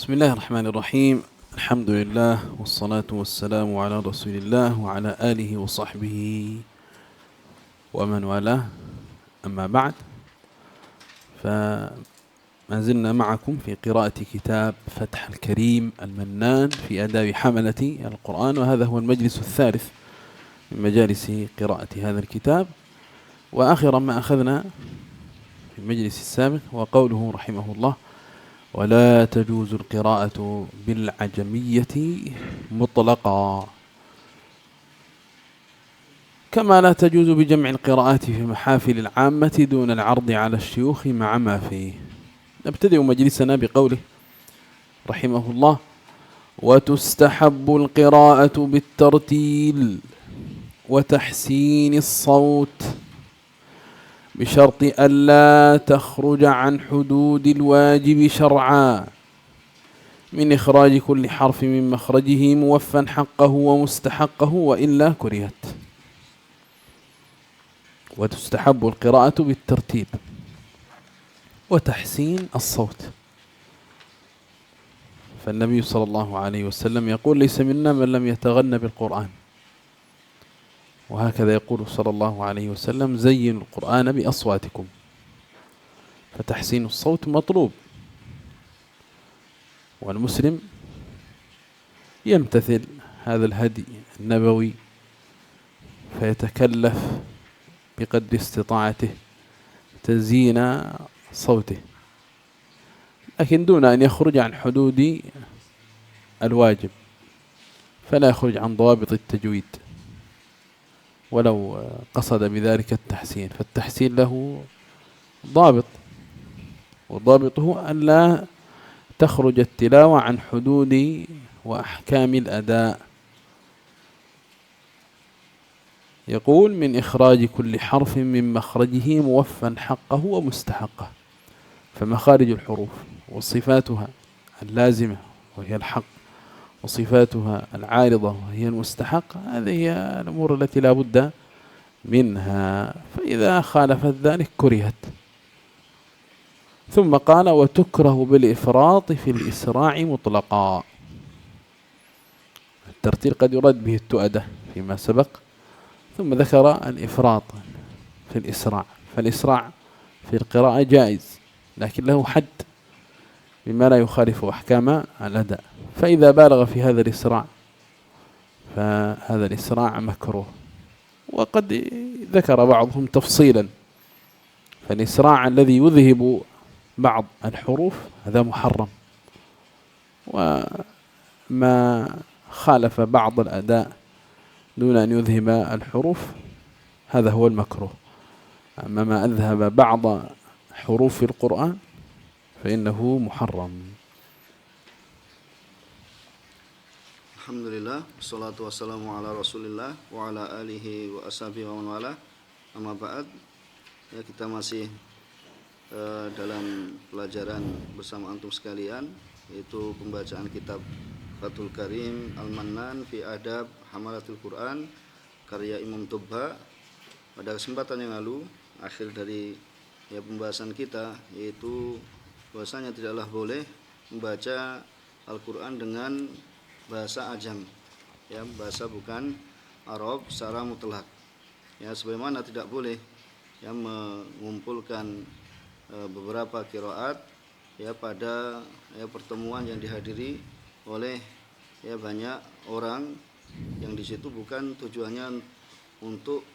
بسم الله الرحمن الرحيم. الحمد لله والصلاة والسلام على رسول الله وعلى آله وصحبه ومن والاه، أما بعد، فما زلنا معكم في قراءة كتاب فتح الكريم المنان في آداب حملة القرآن، وهذا هو المجلس الثالث من مجالس قراءة هذا الكتاب. وآخرا ما أخذنا في المجلس السابق وقوله رحمه الله: ولا تجوز القراءة بالعجمية مطلقا، كما لا تجوز بجمع القراءات في محافل العامة دون العرض على الشيوخ مع ما فيه. نبتدئ مجلسنا بقوله رحمه الله: وتستحب القراءة بالترتيل وتحسين الصوت بشرط ألا تخرج عن حدود الواجب شرعا، من إخراج كل حرف من مخرجه موفا حقه ومستحقه، وإلا كرهت. وتستحب القراءة بالترتيب وتحسين الصوت، فالنبي صلى الله عليه وسلم يقول: ليس منا من لم يتغنى بالقرآن. وهكذا يقول صلى الله عليه وسلم: زينوا القرآن بأصواتكم. فتحسين الصوت مطلوب، والمسلم يمتثل هذا الهدي النبوي فيتكلف بقدر استطاعته تزيين صوته، لكن دون أن يخرج عن حدود الواجب، فلا يخرج عن ضوابط التجويد ولو قصد بذلك التحسين. فالتحسين له ضابط، وضابطه أن لا تخرج التلاوة عن حدود وأحكام الأداء. يقول: من إخراج كل حرف من مخرجه موفا حقه ومستحقه. فمخارج الحروف وصفاتها اللازمة وهي الحق، وصفاتها العارضة وهي المستحق، هذه هي الأمور التي لا بد منها، فإذا خالفت ذلك كرهت. ثم قال: وتكره بالإفراط في الإسراع مطلقا. الترتيل قد يراد به التؤدة فيما سبق، ثم ذكر الإفراط في الإسراع. فالإسراع في القراءة جائز، لكن له حد بما لا يخالف أحكام الأداء. فإذا بالغ في هذا الإسراع فهذا الإسراع مكروه. وقد ذكر بعضهم تفصيلا، فالإسراع الذي يذهب بعض الحروف هذا محرم، وما خالف بعض الأداء دون أن يذهب الحروف هذا هو المكروه. أما ما أذهب بعض حروف القرآن فإنه محرم. Alhamdulillah, wassalatu wassalamu ala rasulillah wa ala alihi wa ashabihi wa man wala. Amma ba'd, ya, kita masih dalam pelajaran bersama antum sekalian, yaitu pembacaan kitab Fathul Karim Al-Mannan fi Adab Hamalatul Quran karya Imam Tubha. Pada kesempatan yang lalu, akhir dari pembahasan kita, yaitu bahwasanya tidaklah boleh membaca Al-Quran dengan bahasa ajam, bahasa bukan Arab secara mutlak. Sebagaimana tidak boleh mengumpulkan beberapa qiraat pada pertemuan yang dihadiri oleh banyak orang, yang di situ bukan tujuannya untuk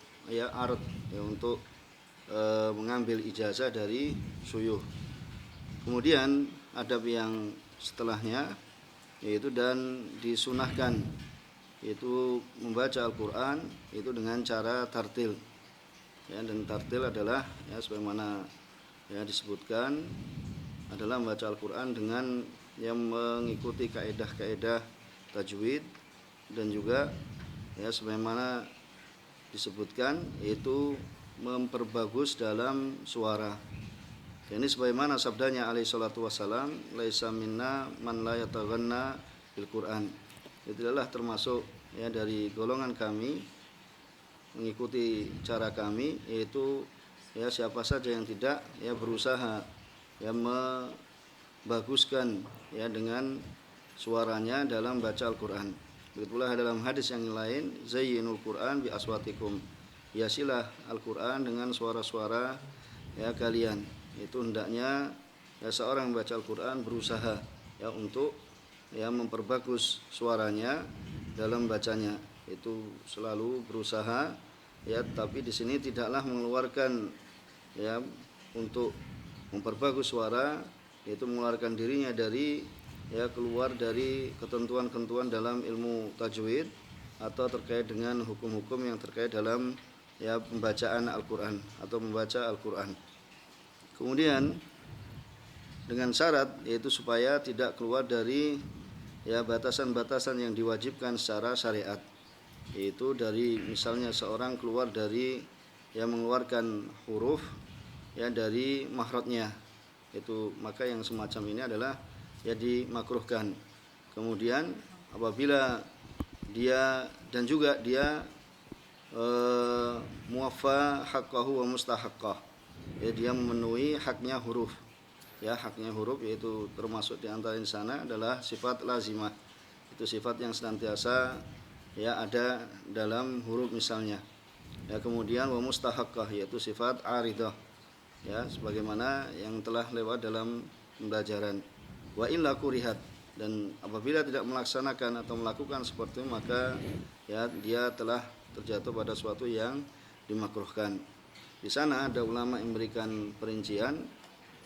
art, untuk mengambil ijazah dari syuyukh. Kemudian adab yang setelahnya, yaitu dan disunahkan, yaitu membaca Al-Quran itu dengan cara tartil, dan tartil adalah sebagaimana disebutkan adalah membaca Al-Quran dengan yang mengikuti kaedah-kaedah tajwid, dan juga sebagaimana disebutkan yaitu memperbagus dalam suara. Ini sebagaimana sabdanya alaihi salatu wassalam, laisa minna man la yataghanna bil Quran. Tidaklah termasuk dari golongan kami, mengikuti cara kami, yaitu siapa saja yang tidak berusaha membaguskan ya dengan suaranya dalam baca Al-Qur'an. Begitulah dalam hadis yang lain, zayyinul Qur'an bi aswatikum. Hiasilah Al-Qur'an dengan suara-suara ya kalian. Itu hendaknya ya seorang membaca Al-Qur'an berusaha ya untuk ya memperbagus suaranya dalam bacanya. Itu selalu berusaha ya, tapi di sini tidaklah mengeluarkan ya untuk memperbagus suara, yaitu mengeluarkan dirinya dari ya keluar dari ketentuan-ketentuan dalam ilmu tajwid atau terkait dengan hukum-hukum yang terkait dalam ya pembacaan Al-Qur'an atau membaca Al-Qur'an. Kemudian dengan syarat yaitu supaya tidak keluar dari ya batasan-batasan yang diwajibkan secara syariat. Yaitu dari misalnya seorang keluar dari yang mengeluarkan huruf ya dari makhrajnya, itu maka yang semacam ini adalah ya dimakruhkan. Kemudian apabila dia dan juga dia muwaffa haqqahu wa mustahaqqah, ya dia memenuhi haknya huruf. Ya haknya huruf yaitu termasuk di antara di sana adalah sifat lazimah. Itu sifat yang senantiasa ya ada dalam huruf misalnya. Ya kemudian wa mustahaqqah yaitu sifat aridah. Ya sebagaimana yang telah lewat dalam pembelajaran. Wa illa kurihat, dan apabila tidak melaksanakan atau melakukan seperti itu maka ya dia telah terjatuh pada suatu yang dimakruhkan. Di sana ada ulama yang memberikan perincian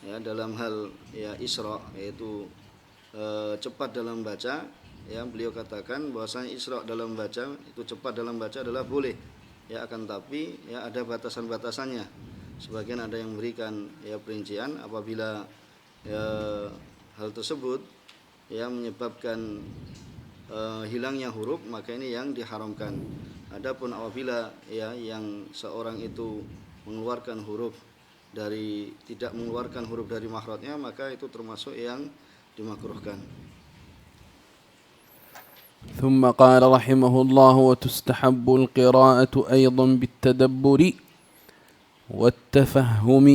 ya dalam hal ya isra, yaitu cepat dalam baca. Ya beliau katakan bahwasanya isra dalam baca itu cepat dalam baca adalah boleh ya, akan tapi ya ada batasan-batasannya. Sebagian ada yang memberikan ya perincian apabila ya hal tersebut ya menyebabkan hilangnya huruf maka ini yang diharamkan. Adapun apabila ya yang seorang itu mengeluarkan huruf dari tidak mengeluarkan huruf dari makhrajnya maka itu termasuk yang dimakruhkan. ثم قال رحمه الله وتستحب القراءة أيضا بالتدبر والتفهم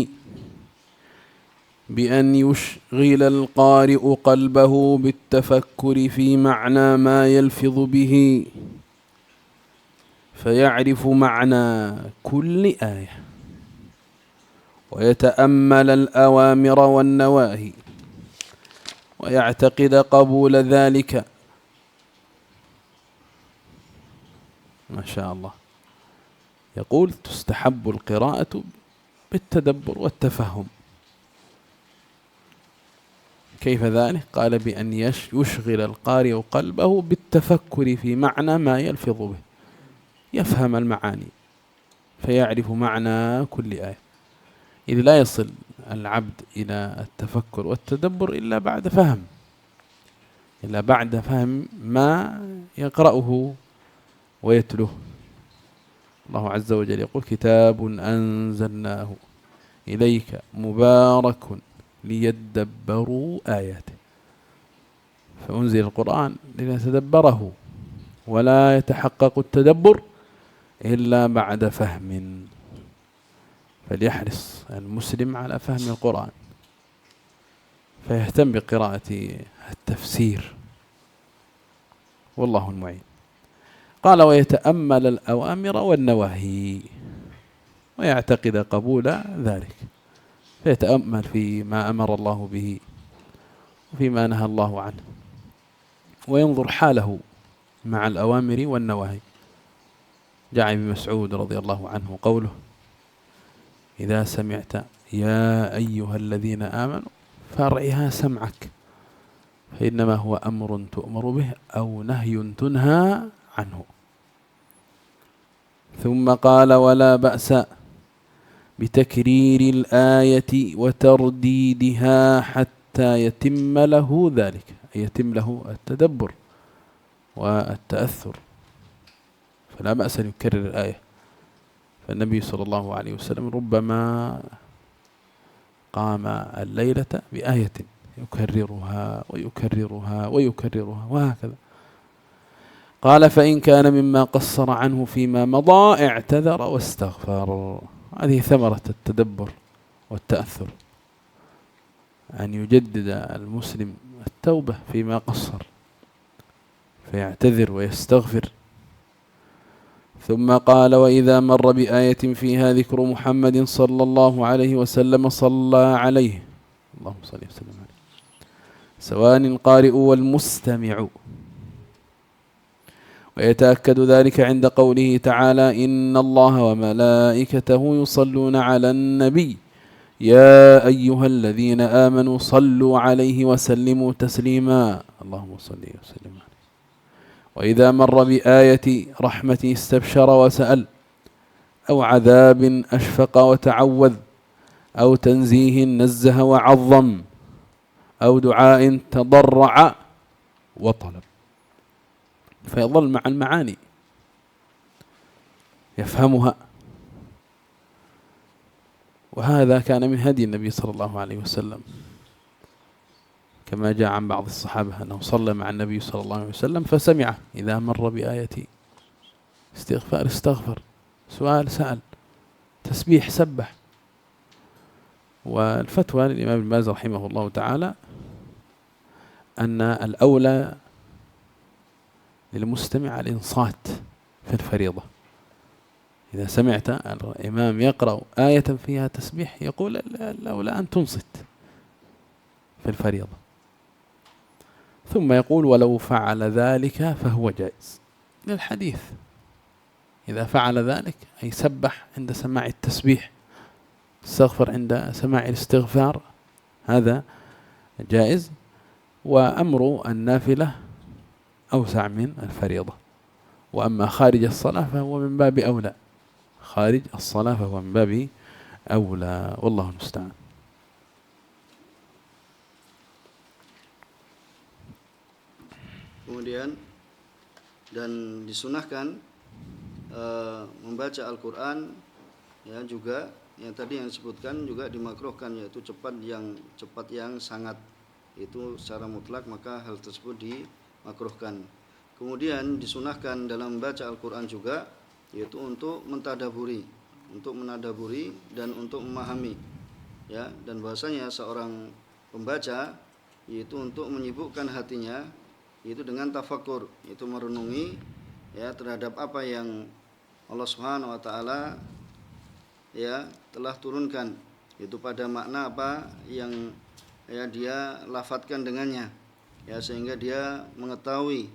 بأن يشغل القارئ قلبه بالتفكر في معنى ما يلفظ به فيعرف معنى كل آية ويتأمل الأوامر والنواهي ويعتقد قبول ذلك. ما شاء الله. يقول تستحب القراءة بالتدبر والتفهم. كيف ذلك؟ قال بأن يشغل القارئ قلبه بالتفكر في معنى ما يلفظ به، يفهم المعاني فيعرف معنى كل آية. إذ لا يصل العبد إلى التفكر والتدبر إلا بعد فهم ما يقرأه ويتلوه. الله عز وجل يقول كتاب أنزلناه إليك مبارك ليدبروا آياته، فأنزل القرآن لنتدبره ولا يتحقق التدبر إلا بعد فهم. فليحرص المسلم على فهم القرآن فيهتم بقراءة التفسير والله المعين. قال ويتأمل الأوامر والنواهي ويعتقد قبول ذلك، فيتأمل فيما أمر الله به وفيما نهى الله عنه وينظر حاله مع الأوامر والنواهي. جاء ابن مسعود رضي الله عنه قوله إذا سمعت يا أيها الذين آمنوا فارعها سمعك فإنما هو أمر تؤمر به أو نهي تنهى عنه. ثم قال ولا بأس بتكرير الآية وترديدها حتى يتم له ذلك، يتم له التدبر والتأثر، فلا بأس أن يكرر الآية. فالنبي صلى الله عليه وسلم ربما قام الليلة بآية يكررها ويكررها ويكررها وهكذا. قال فإن كان مما قصر عنه فيما مضى اعتذر واستغفر. هذه ثمرة التدبر والتأثر، أن يجدد المسلم التوبة فيما قصر فيعتذر ويستغفر. ثم قال: وإذا مر بآية فيها ذكر محمد صلى الله عليه وسلم صلى عليه، اللهم صل وسلم عليه، سواء القارئ والمستمع. ويتأكد ذلك عند قوله تعالى: إن الله وملائكته يصلون على النبي يا أيها الذين آمنوا صلوا عليه وسلموا تسليما، اللهم صل وسلم عليه. وإذا مر بآية رحمة استبشر وسأل، أو عذاب أشفق وتعوذ، أو تنزيه نزه وعظم، أو دعاء تضرع وطلب، فيظل مع المعاني يفهمها. وهذا كان من هدي النبي صلى الله عليه وسلم، كما جاء عن بعض الصحابة أنه صلى مع النبي صلى الله عليه وسلم فسمعه إذا مر بآية استغفار استغفر، سؤال سأل، تسبيح سبح. والفتوى للإمام ابن باز رحمه الله تعالى أن الأولى للمستمع الإنصات في الفريضة. إذا سمعت الإمام يقرأ آية فيها تسبيح يقول الأولى أن تنصت في الفريضة، ثم يقول: ولو فعل ذلك فهو جائز، للحديث إذا فعل ذلك أي سبح عند سماع التسبيح، استغفر عند سماع الاستغفار، هذا جائز. وأمر النافلة أوسع من الفريضة. وأما خارج الصلاة فهو من باب أولى، خارج الصلاة فهو من باب أولى، والله المستعان. Kemudian dan disunahkan membaca Al-Quran ya juga yang tadi yang disebutkan juga dimakruhkan, yaitu cepat yang sangat, itu secara mutlak maka hal tersebut dimakruhkan. Kemudian disunahkan dalam membaca Al-Quran juga yaitu untuk mentadaburi, untuk menadaburi dan untuk memahami ya, dan bahwasanya seorang pembaca yaitu untuk menyibukkan hatinya yaitu dengan tafakur, yaitu merenungi ya terhadap apa yang Allah Subhanahu wa taala ya telah turunkan, yaitu pada makna apa yang ya dia lafadzkan dengannya ya, sehingga dia mengetahui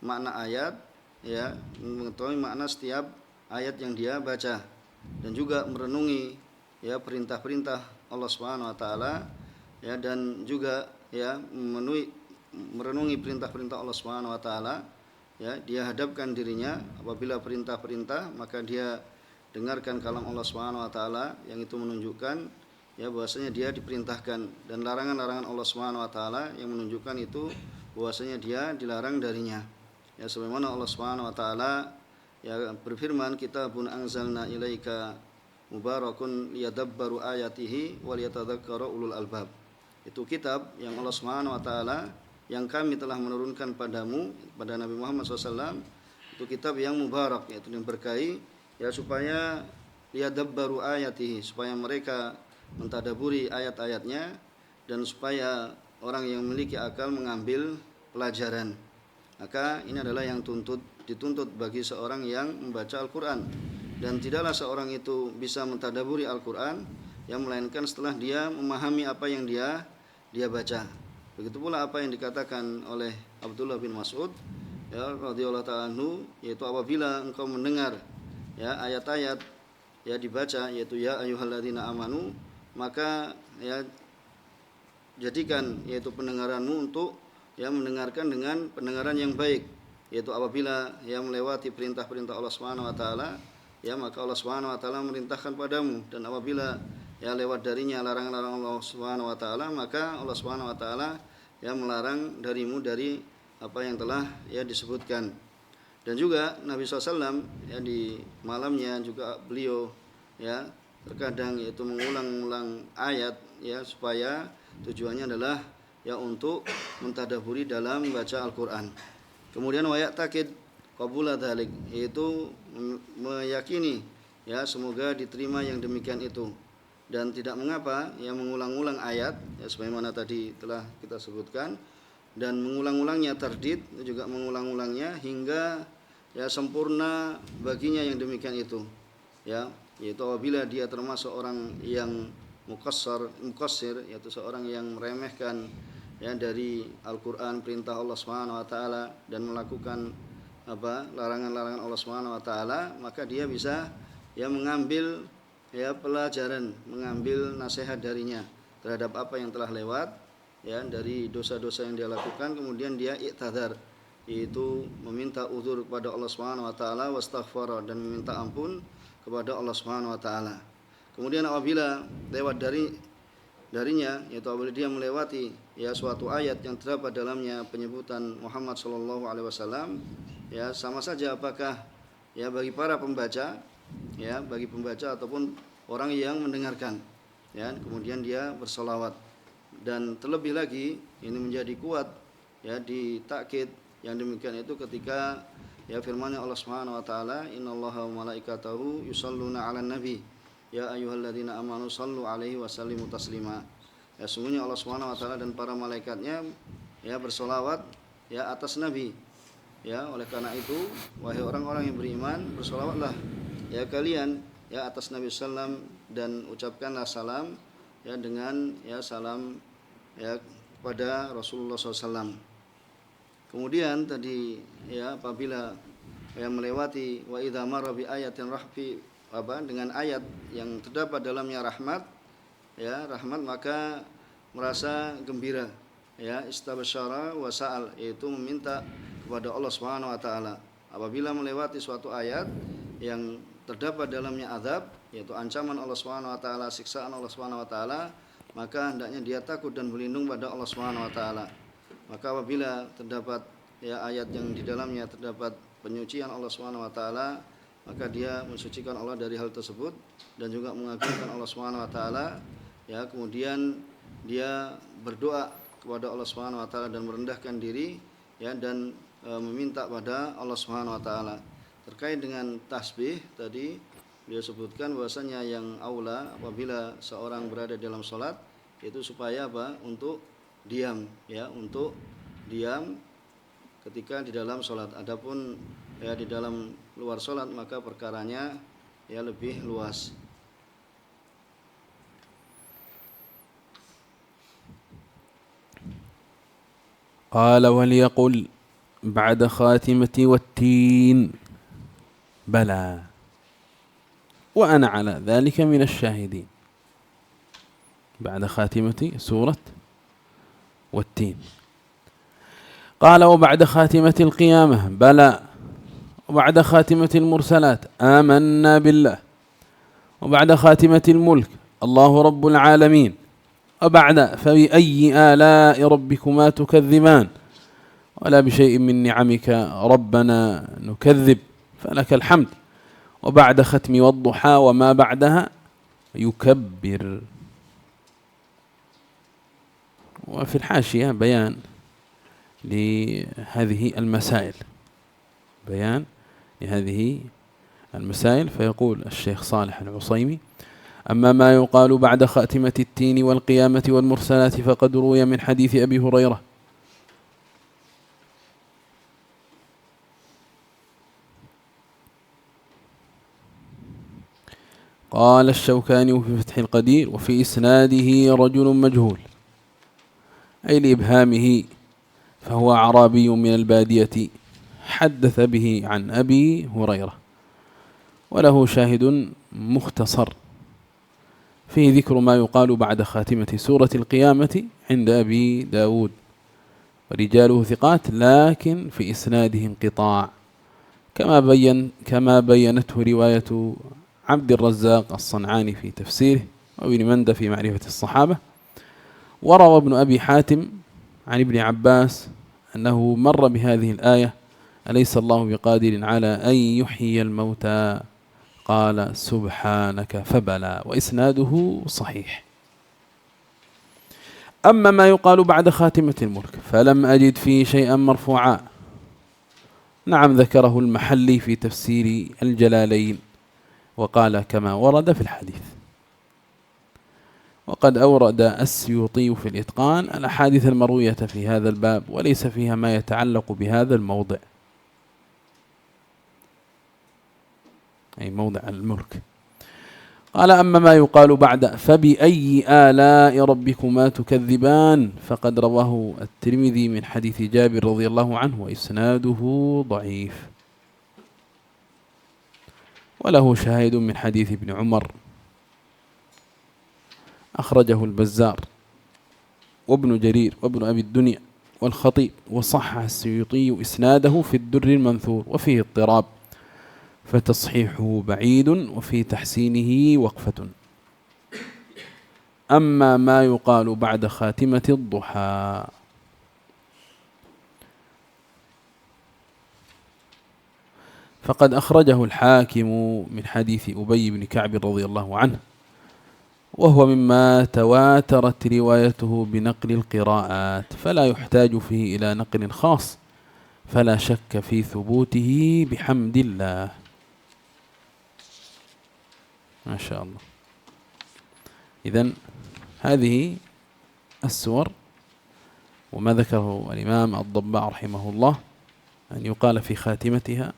makna ayat ya, mengetahui makna setiap ayat yang dia baca, dan juga merenungi ya perintah-perintah Allah Subhanahu wa taala ya, dan juga ya merenungi perintah-perintah Allah Subhanahu wa taala ya, dia hadapkan dirinya apabila perintah-perintah maka dia dengarkan kalam Allah Subhanahu wa taala yang itu menunjukkan ya bahwasanya dia diperintahkan, dan larangan-larangan Allah Subhanahu wa taala yang menunjukkan itu bahwasanya dia dilarang darinya. Ya sebagaimana Allah Subhanahu wa taala ya berfirman, kitabun anzalna ilaika mubarakun liyadabbaru ayatihi waliyatadzakkara ulul albab. Itu kitab yang Allah Subhanahu wa taala yang kami telah menurunkan padamu, pada Nabi Muhammad SAW, itu kitab yang mubarak, yaitu yang berkahi ya, supaya liyadabbaru ayatihi, supaya mereka mentadaburi ayat-ayatnya, dan supaya orang yang memiliki akal mengambil pelajaran. Maka ini adalah yang dituntut bagi seorang yang membaca Al-Quran, dan tidaklah seorang itu bisa mentadaburi Al-Quran yang melainkan setelah dia memahami apa yang dia baca. Begitu pula apa yang dikatakan oleh Abdullah bin Mas'ud ya radhiyallahu ta'ala anhu, yaitu apabila engkau mendengar ya ayat-ayat ya dibaca, yaitu ya ayyuhalladzina amanu, maka ya jadikan yaitu pendengaranmu untuk ya mendengarkan dengan pendengaran yang baik, yaitu apabila ya melewati perintah-perintah Allah Subhanahu wa taala ya, maka Allah Subhanahu wa taala memerintahkan padamu, dan apabila ya lewat darinya larangan-larangan Allah Subhanahu wa taala, maka Allah Subhanahu wa taala ya melarang darimu dari apa yang telah ya disebutkan. Dan juga Nabi SAW ya di malamnya juga beliau ya terkadang yaitu mengulang-ulang ayat ya, supaya tujuannya adalah ya untuk mentadaburi dalam membaca Al-Quran. Kemudian wayak takid qabula dzalik, yaitu meyakini ya semoga diterima yang demikian itu, dan tidak mengapa yang mengulang-ulang ayat ya sebagaimana tadi telah kita sebutkan, dan mengulang-ulangnya, tardid juga mengulang-ulangnya hingga ya sempurna baginya yang demikian itu, ya, yaitu apabila dia termasuk orang yang muqassir, yaitu seorang yang meremehkan ya dari Al-Qur'an, perintah Allah Subhanahu wa taala, dan melakukan larangan-larangan Allah Subhanahu wa taala, maka dia bisa ya mengambil ya pelajaran, mengambil nasihat darinya terhadap apa yang telah lewat ya dari dosa-dosa yang dia lakukan, kemudian dia i'tadzar, yaitu meminta uzur kepada Allah Subhanahu wa taala, wastaghfara, dan meminta ampun kepada Allah Subhanahu wa taala. Kemudian apabila lewat darinya, yaitu apabila dia melewati ya suatu ayat yang terdapat dalamnya penyebutan Muhammad sallallahu alaihi wasallam, ya sama saja apakah ya bagi para pembaca, ya bagi pembaca ataupun orang yang mendengarkan, ya kemudian dia bersolawat. Dan terlebih lagi ini menjadi kuat ya ditakkid yang demikian itu ketika ya firman Allah Subhanahu wa taala, innallaha wa malaikatahu yusholluna 'alan nabi ya ayyuhalladzina amanu shallu 'alaihi wa sallimu taslima. Ya sungguhnya Allah Subhanahu wa taala dan para malaikatnya ya bersolawat ya atas nabi. Ya oleh karena itu wahai orang-orang yang beriman, bersolawatlah ya kalian ya atas Nabi sallam, dan ucapkanlah salam ya dengan ya salam ya kepada Rasulullah SAW. Kemudian tadi ya apabila ya melewati wa idza marra bi ayatin rahfi dengan ayat yang terdapat dalamnya rahmat, ya rahmat, maka merasa gembira, ya istabsyara wa sa'al, yaitu meminta kepada Allah Subhanahu wa taala. Apabila melewati suatu ayat yang terdapat dalamnya azab, yaitu ancaman Allah Subhanahu wa taala, siksaan Allah Subhanahu wa taala, maka hendaknya dia takut dan berlindung pada Allah Subhanahu wa taala. Maka apabila terdapat ya ayat yang di dalamnya terdapat penyucian Allah Subhanahu wa taala, maka dia mensucikan Allah dari hal tersebut dan juga mengagungkan Allah Subhanahu wa taala, ya kemudian dia berdoa kepada Allah Subhanahu wa taala dan merendahkan diri ya dan meminta pada Allah Subhanahu wa taala. Terkait dengan tasbih tadi dia sebutkan bahwasanya yang aula apabila seorang berada dalam salat itu supaya untuk diam, ya untuk diam ketika di dalam salat. Adapun ya di dalam luar salat maka perkaranya ya lebih luas. قال وليقل بعد خاتمة والتين بلى وأنا على ذلك من الشاهدين. بعد خاتمة سورة والتين. قال وبعد خاتمة القيامة بلى وبعد خاتمة المرسلات آمنا بالله وبعد خاتمة الملك الله رب العالمين وبعد فبأي آلاء ربكما تكذبان ولا بشيء من نعمك ربنا نكذب فلك الحمد وبعد ختم والضحى وما بعدها يكبر. وفي الحاشية بيان لهذه المسائل، بيان لهذه المسائل. فيقول الشيخ صالح العصيمي: أما ما يقال بعد خاتمة التين والقيامة والمرسلات فقد روي من حديث أبي هريرة قال الشوكاني في فتح القدير: وفي إسناده رجل مجهول، أي لإبهامه، فهو أعرابي من البادية حدث به عن أبي هريرة، وله شاهد مختصر فيه ذكر ما يقال بعد خاتمة سورة القيامة عند أبي داود، ورجاله ثقات لكن في إسناده انقطاع، كما بينته رواية عبد الرزاق الصنعاني في تفسيره، وابن مندى في معرفة الصحابة. وروى ابن أبي حاتم عن ابن عباس أنه مر بهذه الآية: أليس الله بقادر على أن يحيي الموتى؟ قال: سبحانك فبلى، وإسناده صحيح. أما ما يقال بعد خاتمة الملك فلم أجد فيه شيئا مرفوعا. نعم، ذكره المحلي في تفسير الجلالين وقال كما ورد في الحديث. وقد أورد السيوطي في الإتقان الأحاديث المروية في هذا الباب وليس فيها ما يتعلق بهذا الموضع، أي موضع الملك. قال: أما ما يقال بعد فبأي آلاء ربكما تكذبان فقد رواه الترمذي من حديث جابر رضي الله عنه وإسناده ضعيف، وله شاهد من حديث ابن عمر أخرجه البزار وابن جرير وابن أبي الدنيا والخطيب، وصحح السيوطي إسناده في الدر المنثور وفيه اضطراب فتصحيحه بعيد وفي تحسينه وقفة. أما ما يقال بعد خاتمة الضحى فقد أخرجه الحاكم من حديث أبي بن كعب رضي الله عنه، وهو مما تواترت روايته بنقل القراءات فلا يحتاج فيه إلى نقل خاص، فلا شك في ثبوته بحمد الله. ما شاء الله. إذن هذه السور وما ذكره الإمام الضباع رحمه الله أن يقال في خاتمتها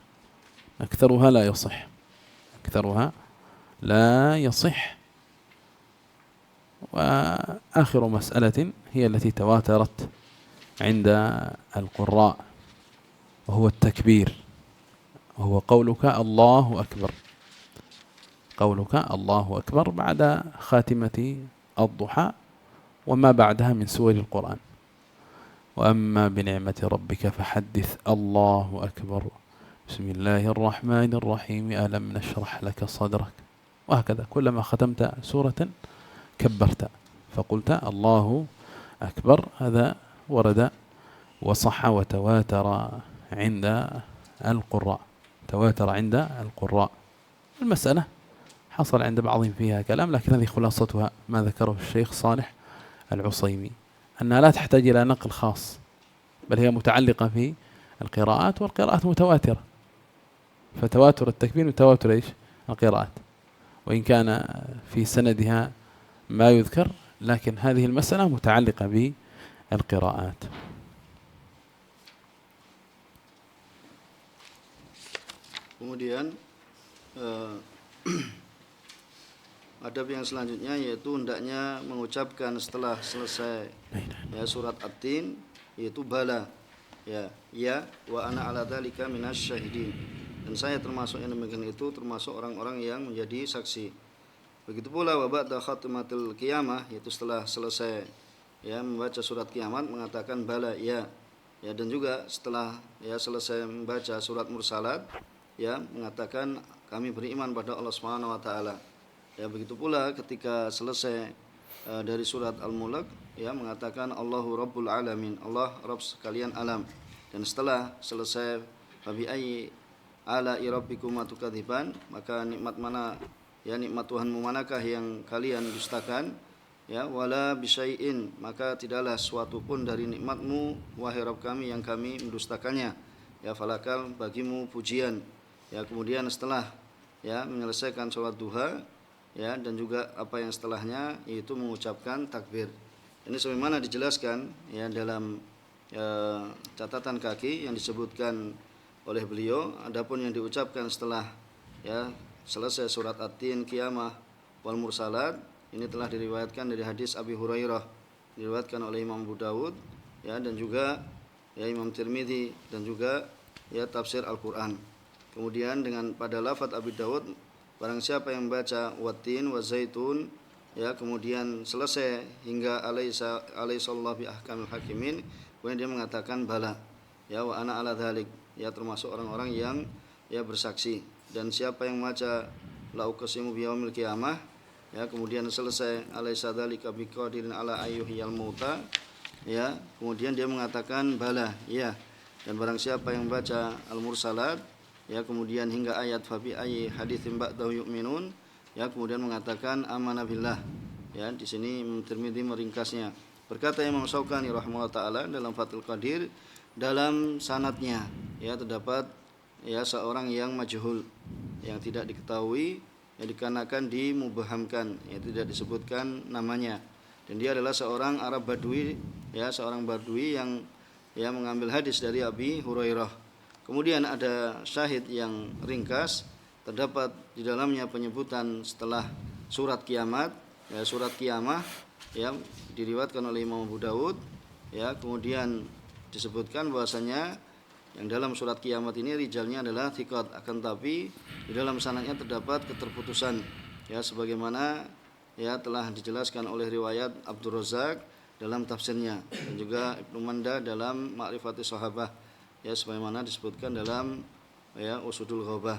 أكثرها لا يصح، أكثرها لا يصح. وآخر مسألة هي التي تواترت عند القراء وهو التكبير، وهو قولك الله أكبر، قولك الله أكبر بعد خاتمة الضحى وما بعدها من سور القرآن. وأما بنعمة ربك فحدث الله أكبر، بسم الله الرحمن الرحيم، ألم نشرح لك صدرك، وهكذا كلما ختمت سورة كبرت فقلت الله أكبر. هذا ورد وصح وتواتر عند القراء، تواتر عند القراء. المسألة حصل عند بعضهم فيها كلام، لكن هذه خلاصتها ما ذكره الشيخ صالح العصيمي، أنها لا تحتاج إلى نقل خاص، بل هي متعلقة في القراءات، والقراءات متواترة، فتواتر التكبير وتواتر إيش؟ القراءات، وإن كان في سندها ما يذكر، لكن هذه المسألة متعلقة بالقراءات. Kemudian adab yang selanjutnya yaitu hendaknya mengucapkan setelah selesai ya surat At-Tin yaitu bala, ya wa ana ala dzalika minasyahidin, dan saya termasuk yang demikian itu, termasuk orang-orang yang menjadi saksi. Begitu pula wa ba'da khatimatul qiyamah, yaitu setelah selesai ya membaca surat kiamat mengatakan bala, ya dan juga setelah ya selesai membaca surat mursalat ya mengatakan kami beriman pada Allah Subhanahu wa taala. Ya begitu pula ketika selesai dari surat Al-Mulk ya mengatakan Allahu Rabbul Alamin, Allah Rabb sekalian alam. Dan setelah selesai fabi ayyi ala'i rabbikuma tukadziban, maka nikmat mana ya nikmat Tuhanmu manakah yang kalian dustakan? Ya wala bisyai'in, maka tidaklah suatu pun dari nikmatmu wahai Rabb kami yang kami mendustakannya. Ya falakal bagimu pujian. Ya kemudian setelah ya menyelesaikan sholat duha ya dan juga apa yang setelahnya yaitu mengucapkan takbir. Ini sebagaimana dijelaskan ya dalam catatan kaki yang disebutkan oleh beliau. Adapun yang diucapkan setelah ya selesai surat At-Tin, Qiyamah wal Mursalat, ini telah diriwayatkan dari hadis Abi Hurairah, diriwayatkan oleh Imam Abu Dawud ya dan juga ya Imam Tirmidzi dan juga ya tafsir Al-Qur'an. Kemudian dengan pada lafaz Abi Dawud, barang siapa yang membaca Wat-Tin wa Zaitun ya kemudian selesai hingga alaihissallahu bi ahkamil hakimin, kemudian dia mengatakan bala ya wa ana ala dzalik, ya termasuk orang-orang yang ya bersaksi. Dan siapa yang membaca la uqsimu biyaumil qiyamah ya kemudian selesai alaisa dzalika biqadirin ala ayyuhil mauta ya kemudian dia mengatakan bala, ya. Dan barang siapa yang membaca Al-Mursalat ya kemudian hingga ayat fabi ayyi haditsin ba'dahu yu'minun ya kemudian mengatakan amana billah. Ya di sini Imam Tirmidzi meringkasnya. Berkata Imam Syaukani rahimahullah taala dalam Fathul Qadir, dalam sanadnya ya terdapat ya seorang yang majhul, yang tidak diketahui dikarenakan dimubahamkan, yaitu tidak disebutkan namanya. Dan dia adalah seorang Arab Badui, seorang Badui yang mengambil hadis dari Abi Hurairah. Kemudian ada syahid yang ringkas, terdapat di dalamnya penyebutan setelah surat kiamat, surat kiamah, diriwayatkan oleh Imam Abu Daud. Kemudian disebutkan bahwasanya yang dalam surat kiamat ini rijalnya adalah thiqat, akan tapi di dalam sanadnya terdapat keterputusan, sebagaimana telah dijelaskan oleh riwayat Abdur Razak dalam tafsirnya dan juga Ibnu Manda dalam Ma'rifati Sahabah, sebagaimana disebutkan dalam Usudul Ghabah.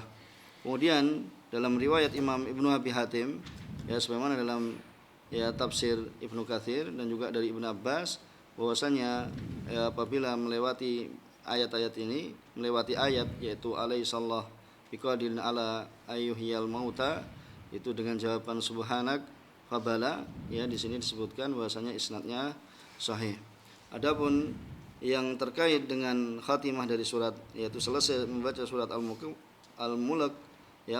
Kemudian dalam riwayat Imam Ibnu Abi Hatim, sebagaimana dalam tafsir Ibnu Katsir dan juga dari Ibnu Abbas, bahwasanya apabila melewati ayat-ayat ini, melewati ayat yaitu alaihissallahu biqadirin ala ayyuhiyal mauta, itu dengan jawaban subhanak fabala, di sini disebutkan bahwasanya isnadnya sahih. Adapun yang terkait dengan khatimah dari surat, yaitu selesai membaca surat Al-Mulk,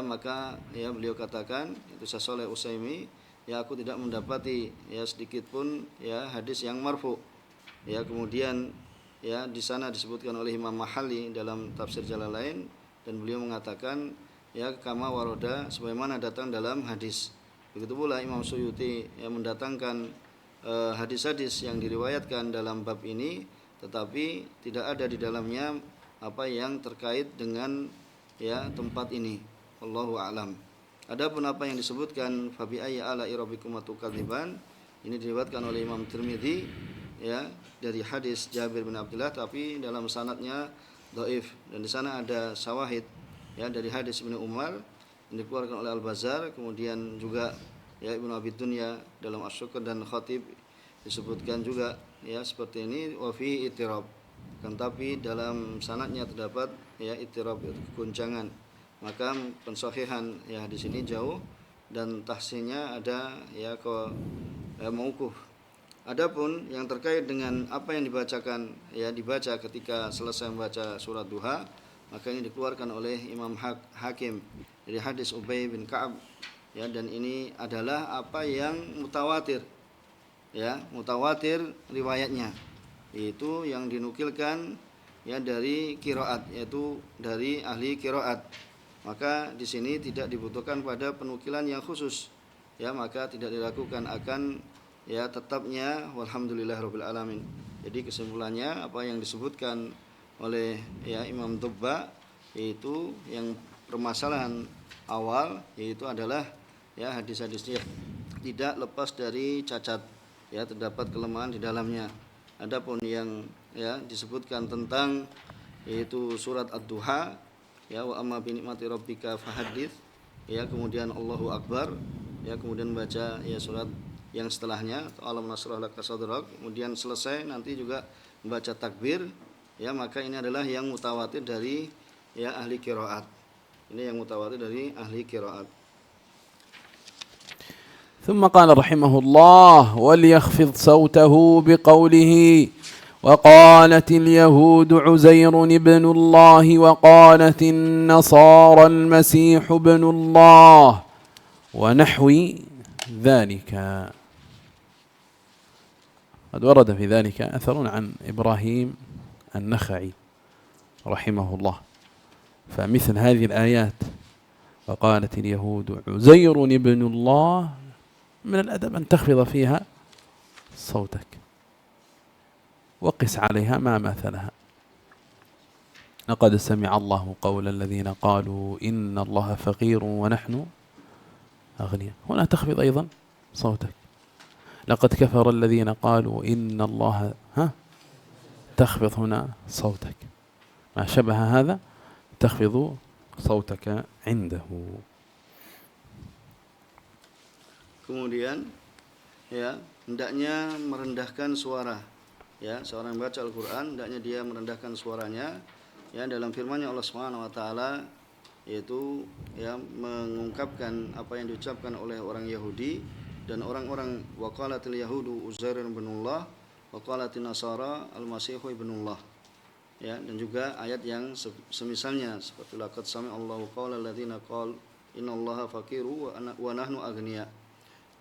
maka beliau katakan, itu Syekh Shalih Utsaimin, aku tidak mendapati sedikit pun hadis yang marfu. Kemudian di sana disebutkan oleh Imam Mahalli dalam tafsir Jalalain, dan beliau mengatakan kama waroda, sebagaimana datang dalam hadis. Begitu pula Imam Suyuti yang mendatangkan hadis-hadis yang diriwayatkan dalam bab ini, tetapi tidak ada di dalamnya apa yang terkait dengan tempat ini. Wallahu a'lam. Adapun apa yang disebutkan fabi ayyi ala'i rabbikum tukadziban, ini diriwayatkan oleh Imam Tirmidzi dari hadis Jabir bin Abdullah, tapi dalam sanadnya dhaif, dan di sana ada syawahid dari hadis Ibnu Umar yang dikeluarkan oleh Al-Bazzar. Kemudian juga Ibnu Abi Dunya dalam Asy-Syukr dan Khatib disebutkan juga seperti ini, wa fi ittirab, kan tapi dalam sanadnya terdapat ittirab, keguncangan. Maka pensahihan di sini jauh, dan tahsinnya ada mauquf. Adapun yang terkait dengan apa yang dibacakan dibaca ketika selesai membaca surat Duha, maka ini dikeluarkan oleh Imam Hakim dari hadis Ubay bin Ka'ab, dan ini adalah apa yang mutawatir, mutawatir riwayatnya, yaitu yang dinukilkan dari qiraat, yaitu dari ahli qiraat. Maka di sini tidak dibutuhkan pada penukilan yang khusus, maka tidak dilakukan akan tetapnya walhamdulillahirabbil alamin. Jadi kesimpulannya apa yang disebutkan oleh Imam Tubba, yaitu yang permasalahan awal, yaitu adalah hadis-hadisnya tidak lepas dari cacat, terdapat kelemahan di dalamnya. Adapun yang disebutkan tentang yaitu surat Ad-Duha, wa amma bi nikmati rabbika fahadits, kemudian Allahu Akbar, kemudian baca surat yang setelahnya alam nasrah laka sadrak, kemudian selesai nanti juga membaca takbir, maka ini adalah yang mutawatir dari ahli qiraat. Ini yang mutawatir dari ahli qiraat. ثم قال رحمه الله وليخفض صوته بقوله وقالت اليهود عزير ابن الله وقالت النصارى المسيح ابن الله ونحو ذلك. قد ورد في ذلك أثر عن إبراهيم النخعي رحمه الله، فمثل هذه الآيات وقالت اليهود عزير ابن الله من الأدب أن تخفض فيها صوتك وقس عليها ما مثلها. لقد سمع الله قول الذين قالوا إن الله فقير ونحن أغنياء، هنا تخفض أيضا صوتك. لقد كفر الذين قالوا إن الله تخفض هنا صوتك، ما شبه هذا تخفض صوتك عنده. Kemudian hendaknya merendahkan suara, seorang baca Al-Qur'an hendaknya dia merendahkan suaranya, dalam firman-Nya Allah Subhanahu wa taala, yaitu mengungkapkan apa yang diucapkan oleh orang Yahudi dan orang-orang waqalatil yahudu Uzair ibnullah waqalatin nasara al-masihu ibnullah, dan juga ayat yang semisalnya seperti laqad sami'allahu qaulal ladzina qalu innallaha faqiru wa nahnu aghnia.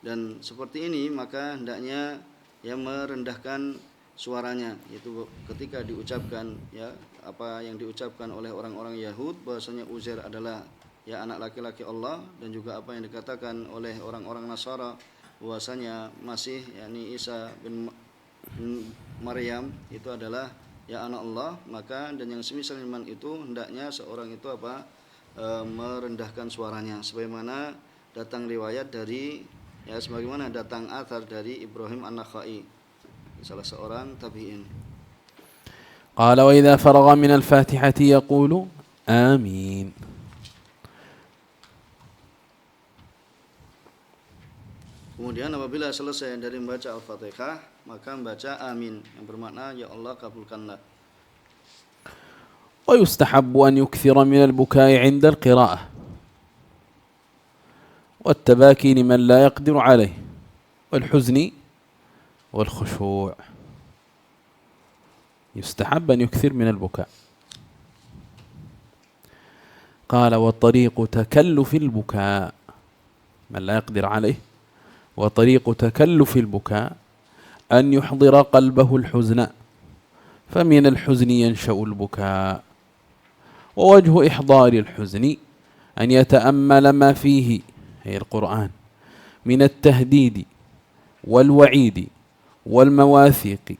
Dan seperti ini maka hendaknya yang merendahkan suaranya, yaitu ketika diucapkan ya apa yang diucapkan oleh orang-orang Yahud bahwasanya Uzair adalah ya anak laki-laki Allah, dan juga apa yang dikatakan oleh orang-orang Nasara bahwasanya Masih yakni Isa bin Maryam itu adalah ya anak Allah. Maka dan yang semisal iman itu hendaknya seorang itu merendahkan suaranya, sebagaimana datang riwayat dari ya sebagaimana datang athar dari Ibrahim An-Nakhai, salah seorang tabi'in. قال وإذا فرغ من الفاتحة يقول آمين. Kemudian apabila selesai dari membaca Al-Fatihah, maka membaca amin yang bermakna ya Allah kabulkanlah. ويستحب أن يكثر من البكاء عند القراءة والتباكي لمن لا يقدر عليه والحزن والخشوع. يستحب أن يكثر من البكاء. قال وطريق تكلف البكاء من لا يقدر عليه، وطريق تكلف البكاء أن يحضر قلبه الحزن، فمن الحزن ينشأ البكاء. ووجه إحضار الحزن أن يتأمل ما فيه أي القرآن من التهديد والوعيد والمواثيق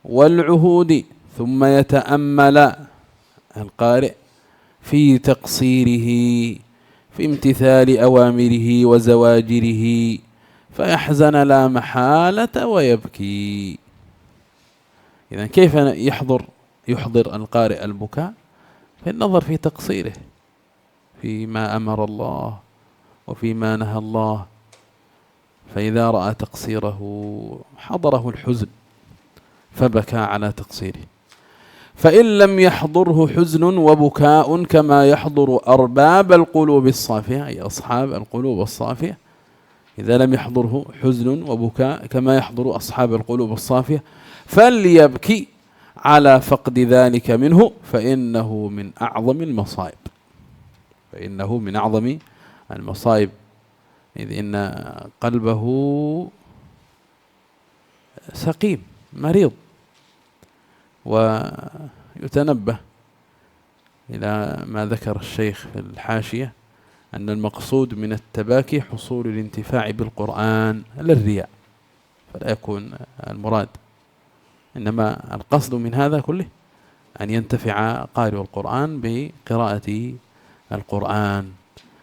والعهود، ثم يتأمل القارئ في تقصيره في امتثال أوامره وزواجره فيحزن لا محالة ويبكي. إذن كيف يحضر القارئ البكاء؟ في النظر في تقصيره فيما أمر الله وفيما نهى الله، فإذا رأى تقصيره حضره الحزن فبكى على تقصيره. فإن لم يحضره حزن وبكاء كما يحضر أرباب القلوب الصافية أي أصحاب القلوب الصافية، إذا لم يحضره حزن وبكاء كما يحضر أصحاب القلوب الصافية فليبكي على فقد ذلك منه، فإنه من أعظم المصائب. فإنه من أعظم المصائب، إذ إن قلبه سقيم مريض. ويتنبه إلى ما ذكر الشيخ في الحاشية أن المقصود من التباكي حصول الانتفاع بالقرآن للرياء، فلا يكون المراد، إنما القصد من هذا كله أن ينتفع قارئ القرآن بقراءة القرآن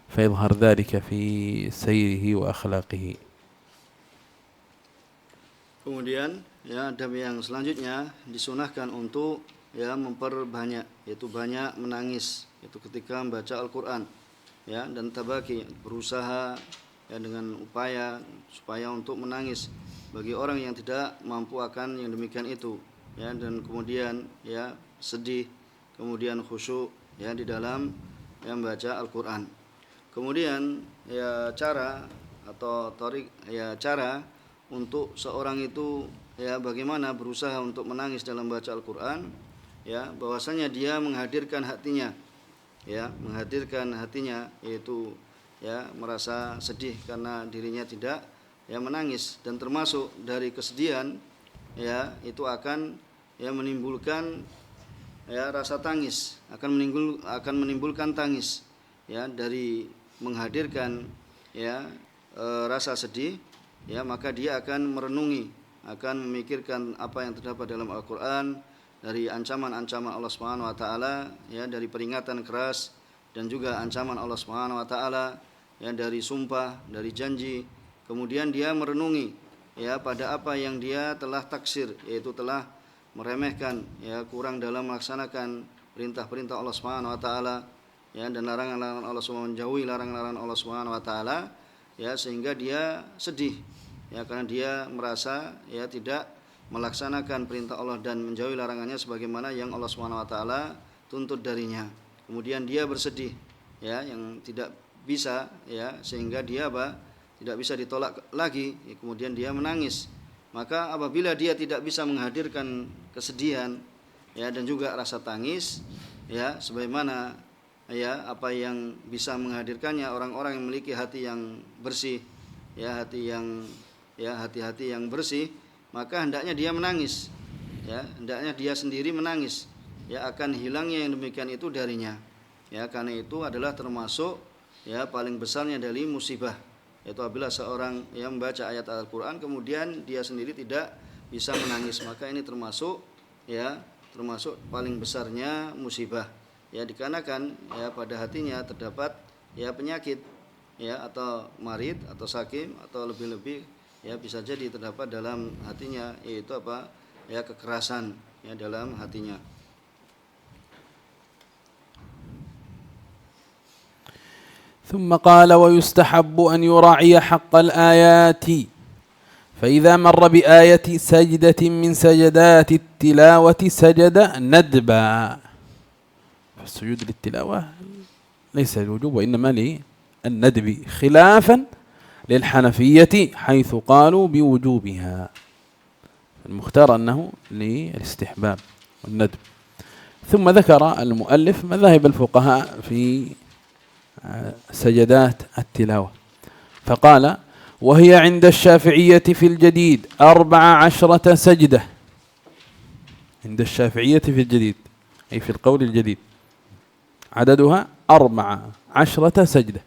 فيظهر ذلك في سيره وأخلاقه. Kemudian ya adab yang selanjutnya disunahkan untuk ya memperbanyak, yaitu banyak menangis itu ketika membaca Al-Qur'an ya, dan tabaki berusaha ya dengan upaya supaya untuk menangis bagi orang yang tidak mampu akan yang demikian itu ya, dan kemudian ya sedih, kemudian khusyuk ya di dalam yang membaca Al-Qur'an. Kemudian ya cara atau tarik ya cara untuk seorang itu ya bagaimana berusaha untuk menangis dalam baca Al-Qur'an ya, bahwasanya dia menghadirkan hatinya ya, menghadirkan hatinya, yaitu ya merasa sedih karena dirinya tidak ya menangis, dan termasuk dari kesedihan ya itu akan ya menimbulkan ya rasa tangis, akan menimbulkan tangis ya dari menghadirkan ya rasa sedih ya, maka dia akan merenungi, akan memikirkan apa yang terdapat dalam Al-Qur'an dari ancaman-ancaman Allah Subhanahu wa taala ya, dari peringatan keras dan juga ancaman Allah Subhanahu wa taala ya, dari sumpah, dari janji. Kemudian dia merenungi ya pada apa yang dia telah taksir, yaitu telah meremehkan ya, kurang dalam melaksanakan perintah-perintah Allah Subhanahu wa taala ya, dan larangan-larangan Allah Subhanahu wa taala, menjauhi larangan-larangan Allah Subhanahu wa taala ya, sehingga dia sedih ya karena dia merasa ya tidak melaksanakan perintah Allah dan menjauhi larangannya sebagaimana yang Allah Subhanahu wa taala tuntut darinya. Kemudian dia bersedih ya yang tidak bisa ya, sehingga dia tidak bisa ditolak lagi ya, kemudian dia menangis. Maka apabila dia tidak bisa menghadirkan kesedihan ya dan juga rasa tangis ya, sebagaimana ya apa yang bisa menghadirkannya orang-orang yang memiliki hati yang bersih, ya hati-hati yang bersih, maka hendaknya dia menangis, ya hendaknya dia sendiri menangis, ya akan hilangnya yang demikian itu darinya, ya karena itu adalah termasuk ya paling besarnya dari musibah, yaitu apabila seorang yang membaca ayat Al-Quran kemudian dia sendiri tidak bisa menangis, maka ini termasuk paling besarnya musibah, ya dikarenakan ya pada hatinya terdapat ya penyakit, ya atau marid atau sakim, atau lebih-lebih ya bisa jadi terdapat dalam hatinya yaitu apa ya kekerasan ya dalam hatinya. ثم قال ويستحب أن يراعي حق الآيات فإذا مر بآية سجدة من سجدات التلاوة سجد ندبا. فالسجود للتلاوة ليس الوجوب وإنما للندب خلافا للحنفية حيث قالوا بوجوبها. المختار أنه للاستحباب والندب. ثم ذكر المؤلف مذاهب الفقهاء في سجدات التلاوة فقال وهي عند الشافعية في الجديد 14 سجدة. عند الشافعية في الجديد أي في القول الجديد عددها 14 سجدة.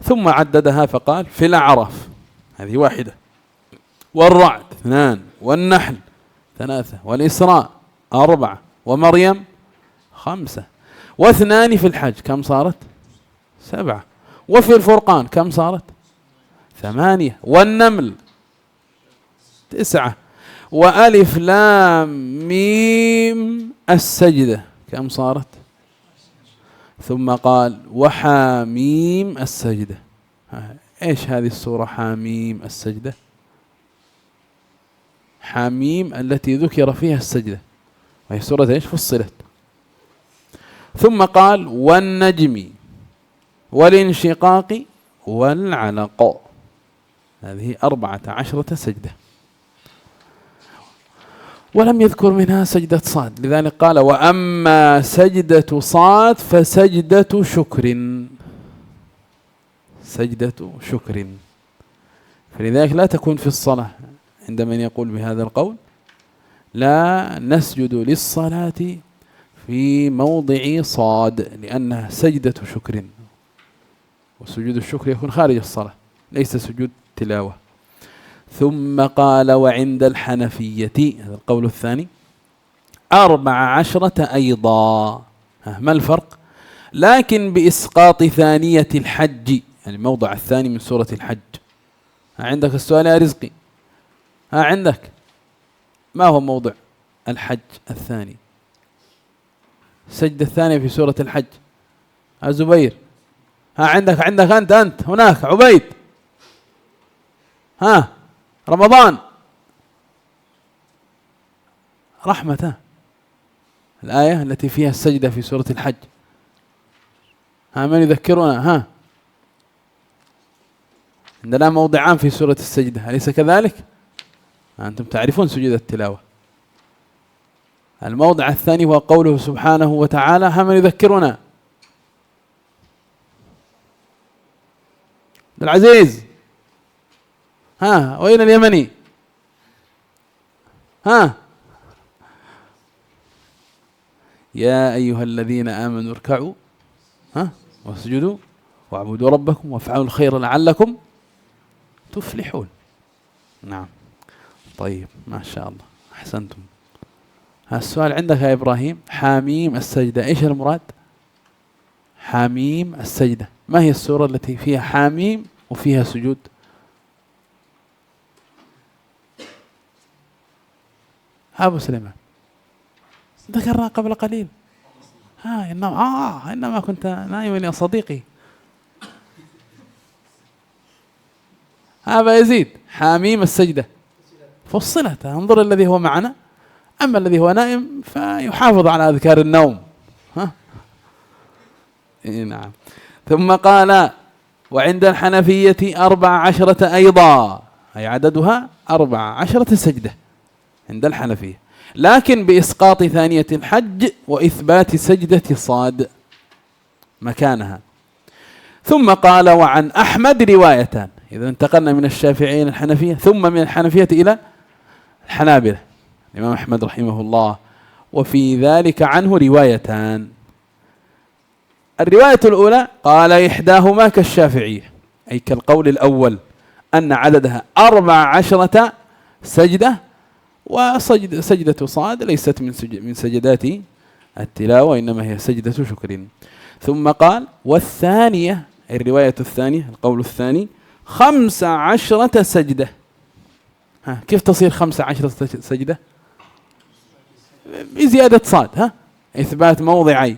ثم عددها فقال في الأعراف هذه واحدة، والرعد 2، والنحل 3، والإسراء 4، ومريم 5، و2 في الحج كم صارت؟ 7، وفي الفرقان كم صارت؟ 8، والنمل 9، وألف لام ميم السجدة كم صارت؟ ثم قال وحاميم السجدة. ايش هذه السورة حاميم السجدة؟ حاميم التي ذكر فيها السجدة، وهي سورة ايش؟ فصلت. ثم قال والنجم والانشقاق والعلق، هذه 14 سجدة، ولم يذكر منها سجدة صاد، لذلك قال وأما سجدة صاد فسجدة شكر. سجدة شكر، فلذلك لا تكون في الصلاة عند من يقول بهذا القول لا نسجد للصلاة في موضع صاد لأنها سجدة شكر، وسجود الشكر يكون خارج الصلاة ليس سجود تلاوة. ثم قال وعند الحنفية، هذا القول الثاني، 14 أيضا. ما الفرق؟ لكن بإسقاط ثانية الحج، يعني الموضع الثاني من سورة الحج. عندك السؤال يا رزقي، عندك ما هو موضع الحج الثاني؟ السجدة الثانية في سورة الحج. زبير، عندك أنت هناك عبيد، رمضان، رحمة، الآية التي فيها السجدة في سورة الحج. من يذكرنا؟ عندنا موضعان في سورة السجدة أليس كذلك؟ أنتم تعرفون سجود التلاوة. الموضع الثاني هو قوله سبحانه وتعالى من يذكرنا؟ العزيز، وين اليمني؟ يا أيها الذين آمنوا اركعوا واسجدوا واعبدوا ربكم وافعلوا الخير لعلكم تفلحون. نعم، طيب، ما شاء الله، أحسنتم. السؤال عندك يا إبراهيم، حاميم السجدة إيش المراد؟ حاميم السجدة، ما هي السورة التي فيها حاميم وفيها سجود؟ أبو سليمان، ذكرنا قبل قليل. إنما كنت نائما يا صديقي. أبا يزيد، حاميم السجدة فصلت، انظر الذي هو معنا، أما الذي هو نائم فيحافظ على أذكار النوم. نعم. ثم قال وعند الحنفية 14 أيضا، أي عددها 14 سجدة عند الحنفية، لكن بإسقاط ثانية الحج وإثبات سجدة صاد. مكانها. ثم قال وعن أحمد روايتان. إذا انتقلنا من الشافعية إلى الحنفية، ثم من الحنفية إلى الحنابلة، الإمام أحمد رحمه الله، وفي ذلك عنه روايتان. الرواية الأولى قال إحداهما كالشافعية، أي كالقول الأول، أن عددها 14 سجدة، وسجدة صاد ليست من سجدات التلاوة، إنما هي سجدة شكر. ثم قال والثانية، الرواية الثانية القول الثاني 15 سجدة. كيف تصير 15 سجدة؟ بزيادة صاد، إثبات موضعي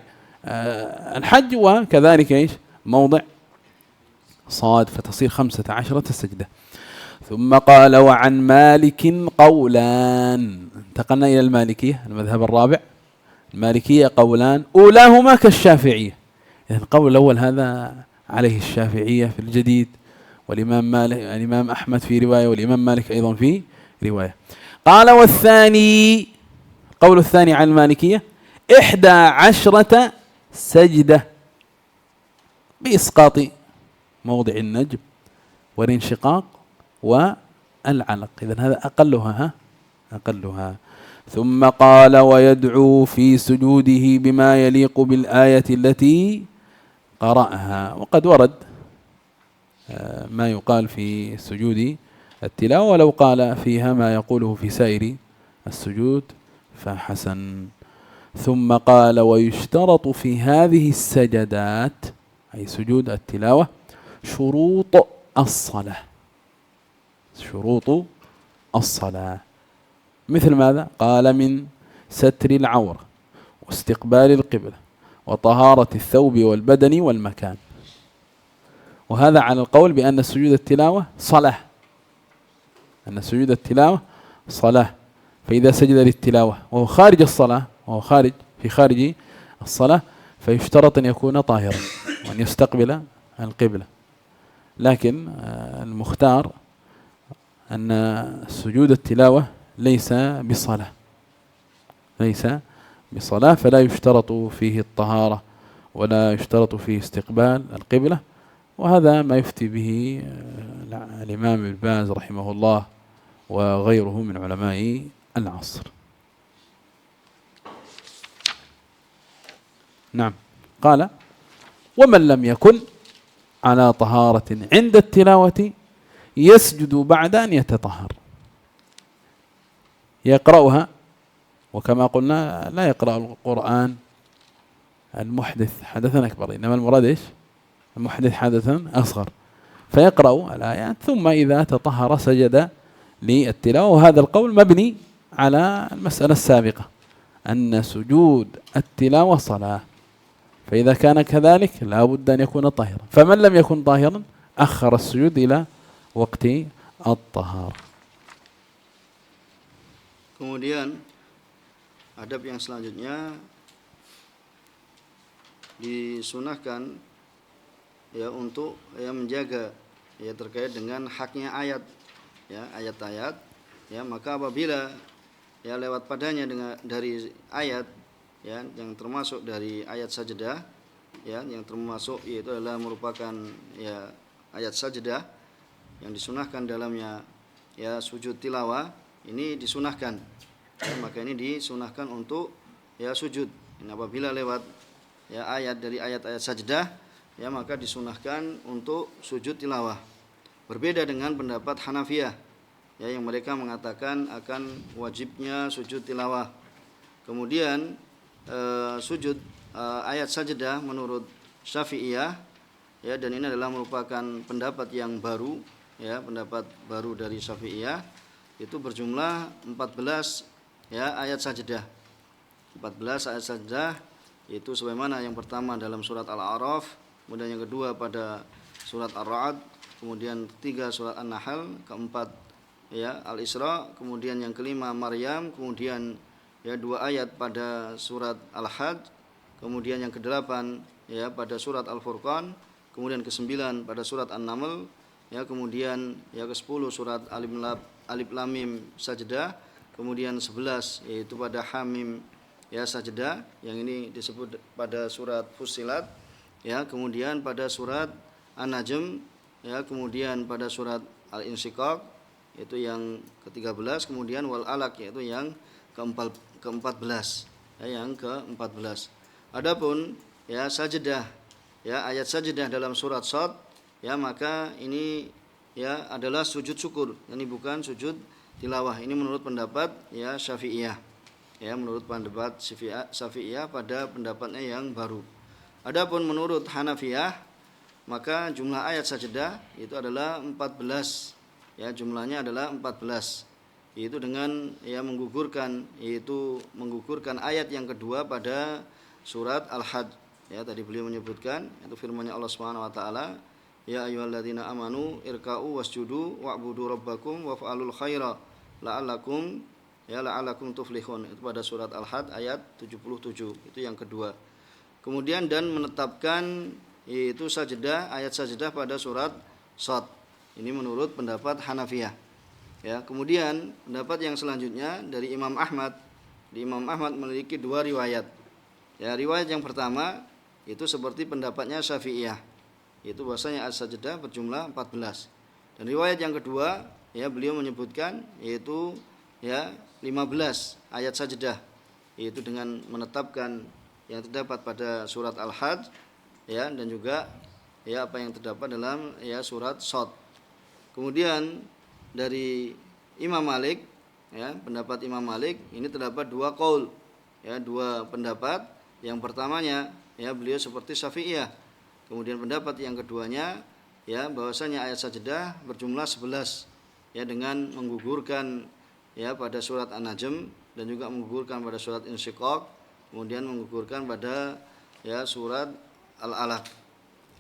الحج وكذلك إيش موضع صاد، فتصير 15 سجدة. ثم قال وعن مالك قولان. انتقلنا إلى المالكية، المذهب الرابع. المالكية قولان، أولاهما كالشافعية. يعني القول الأول هذا عليه الشافعية في الجديد، والإمام مالك الإمام أحمد في رواية، والإمام مالك أيضا في رواية. قال والثاني، القول الثاني عن المالكية 11 سجدة بإسقاط موضع النجم والانشقاق والعلق. إذن هذا أقلها، أقلها. ثم قال ويدعو في سجوده بما يليق بالآية التي قرأها. وقد ورد ما يقال في سجود التلاوة، ولو قال فيها ما يقوله في سائر السجود فحسن. ثم قال ويشترط في هذه السجدات، أي سجود التلاوة، شروط الصلاة. شروط الصلاة مثل ماذا؟ قال من ستر العورة، واستقبال القبلة، وطهارة الثوب والبدن والمكان. وهذا على القول بأن سجود التلاوة صلاة، أن سجود التلاوة صلاة. فإذا سجد للتلاوة وهو خارج الصلاة، وهو في خارج الصلاة، فيشترط أن يكون طاهرا وأن يستقبل القبلة. لكن المختار أن سجود التلاوة ليس بصلاة، ليس بصلاة، فلا يشترط فيه الطهارة ولا يشترط فيه استقبال القبلة. وهذا ما يفتي به الإمام ابن باز رحمه الله وغيره من علماء العصر. نعم. قال ومن لم يكن على طهارة عند التلاوة يسجد بعد أن يتطهر. يقرأها، وكما قلنا لا يقرأ القرآن المحدث حدثا أكبر، إنما المراد إيش؟ المحدث حدثا أصغر. فيقرأ الآيات ثم إذا تطهر سجد للتلاوة. وهذا القول مبني على المسألة السابقة أن سجود التلاوة صلاة، فإذا كان كذلك لا بد أن يكون طاهرا. فمن لم يكن طاهرا أخر السجود إلى وقت الطهارة. Kemudian adab yang selanjutnya disunahkan ya untuk menjaga ya terkait dengan haknya ayat, ya ayat-ayat, ya maka apabila ya lewat padanya dari ayat ya yang termasuk dari ayat sajdah, ya yang termasuk yaitu adalah merupakan ya ayat sajdah yang disunahkan dalamnya ya sujud tilawah, ini disunahkan ya, maka ini disunahkan untuk ya sujud. Ini apabila lewat ya ayat dari ayat-ayat sajdah ya maka disunahkan untuk sujud tilawah. Berbeda dengan pendapat Hanafiyah ya yang mereka mengatakan akan wajibnya sujud tilawah. Kemudian sujud ayat sajdah menurut Syafi'iyah ya, dan ini adalah merupakan pendapat yang baru ya, pendapat baru dari Syafi'iyah, itu berjumlah 14 ya ayat sajdah. 14 ayat sajdah, itu sebagaimana yang pertama dalam surat Al-A'raf, kemudian yang kedua pada surat Ar-Ra'd, kemudian ketiga surat An-Nahl, keempat ya Al-Isra, kemudian yang kelima Maryam, kemudian ya 2 ayat pada surat Al-Hajj, kemudian yang kedelapan ya pada surat Al-Furqan, kemudian ke-9 pada surat An-Naml, ya kemudian ya ke-10 surat Alif Lam Mim Sajdah, kemudian 11 yaitu pada Hamim ya Sajdah, yang ini disebut pada surat Fussilat, ya, kemudian pada surat An-Najm, ya, kemudian pada surat Al-Insyiqaq itu yang ke-13, kemudian wal alaq yaitu yang ke-14, ya, yang ke-14. Adapun ya sajdah, ya, ayat sajdah dalam surat Shad, ya, maka ini ya adalah sujud syukur, ini bukan sujud tilawah. Ini menurut pendapat ya Syafi'iyah, ya, menurut pendapat Syafi'iyah pada pendapatnya yang baru. Adapun menurut Hanafiyah, maka jumlah ayat sajdah itu adalah 14, ya, jumlahnya adalah 14, yaitu dengan ya menggugurkan ayat yang kedua pada surat Al-Hajj, ya, tadi beliau menyebutkan itu firman-Nya Allah Subhanahu wa taala, ya ayyuhalladzina amanu irka'u wasjudu wa'budu rabbakum waf'alul khaira la'allakum tuflihun, itu pada surat Al-Hajj ayat 77, itu yang kedua. Kemudian dan menetapkan itu sajdah, ayat sajdah pada surat Shad, ini menurut pendapat Hanafiyah, ya. Kemudian pendapat yang selanjutnya dari Imam Ahmad, Imam Ahmad memiliki dua riwayat, ya. Riwayat yang pertama itu seperti pendapatnya Syafi'iyah, yaitu bahwasanya ayat sajdah berjumlah 14. Dan riwayat yang kedua, ya, beliau menyebutkan yaitu ya 15 ayat sajdah, yaitu dengan menetapkan yang terdapat pada surat Al-Hajj, ya, dan juga ya apa yang terdapat dalam ya surat Shad. Kemudian dari Imam Malik, ya, pendapat Imam Malik ini terdapat dua qaul, ya, dua pendapat. Yang pertamanya ya beliau seperti Syafi'iyah. Kemudian pendapat yang keduanya ya bahwasanya ayat sajdah berjumlah 11, ya, dengan menggugurkan ya pada surat An-Najm dan juga menggugurkan pada surat Insyiqaq, kemudian menggugurkan pada ya surat Al-Alaq.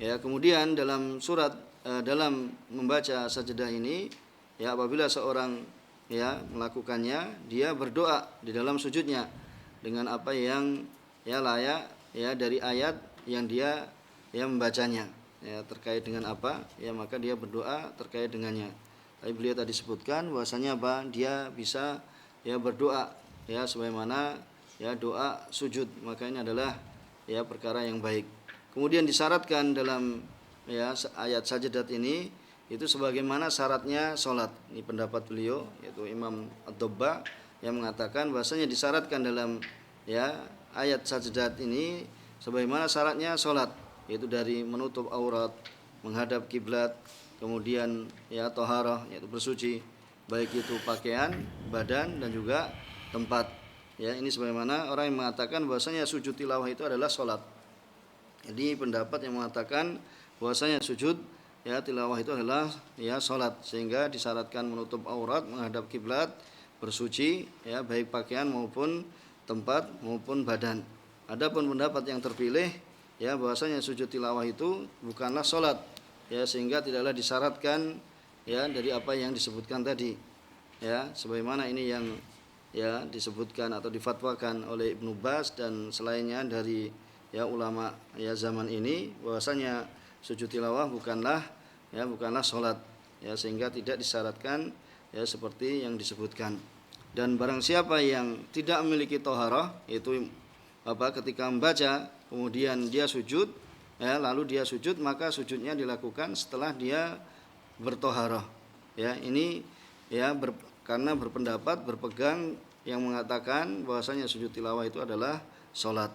Ya, kemudian dalam dalam membaca sajdah ini, ya, apabila seorang ya melakukannya, dia berdoa di dalam sujudnya dengan apa yang ya layak ya dari ayat yang dia ya membacanya, ya, terkait dengan apa, ya, maka dia berdoa terkait dengannya. Tapi beliau tadi sebutkan bahwasanya apa, dia bisa ya berdoa ya sebagaimana ya doa sujud, maka ini adalah ya perkara yang baik. Kemudian disyaratkan dalam ya ayat sajdat ini itu sebagaimana syaratnya salat. Ini pendapat beliau yaitu Imam Ad-Dabba yang mengatakan bahwasanya disyaratkan dalam ya ayat sajdat ini sebagaimana syaratnya salat, yaitu dari menutup aurat, menghadap kiblat, kemudian ya thaharah yaitu bersuci, baik itu pakaian, badan dan juga tempat. Ya, ini sebagaimana orang yang mengatakan bahwasanya sujud tilawah itu adalah salat. Jadi pendapat yang mengatakan bahwasanya sujud ya tilawah itu adalah ya salat, sehingga disyaratkan menutup aurat, menghadap kiblat, bersuci ya baik pakaian maupun tempat maupun badan. Adapun pendapat yang terpilih ya bahwasanya sujud tilawah itu bukanlah salat, ya, sehingga tidaklah disyaratkan ya dari apa yang disebutkan tadi, ya, sebagaimana ini yang ya disebutkan atau difatwakan oleh Ibnu Baz dan selainnya dari ya ulama ya zaman ini, bahwasanya sujud tilawah bukanlah salat, ya, sehingga tidak disyaratkan ya seperti yang disebutkan. Dan barang siapa yang tidak memiliki thaharah, yaitu apa, ketika membaca kemudian dia sujud, ya, lalu dia sujud, maka sujudnya dilakukan setelah dia berthaharah. Ya, ini ya karena berpegang yang mengatakan bahwasanya sujud tilawah itu adalah salat.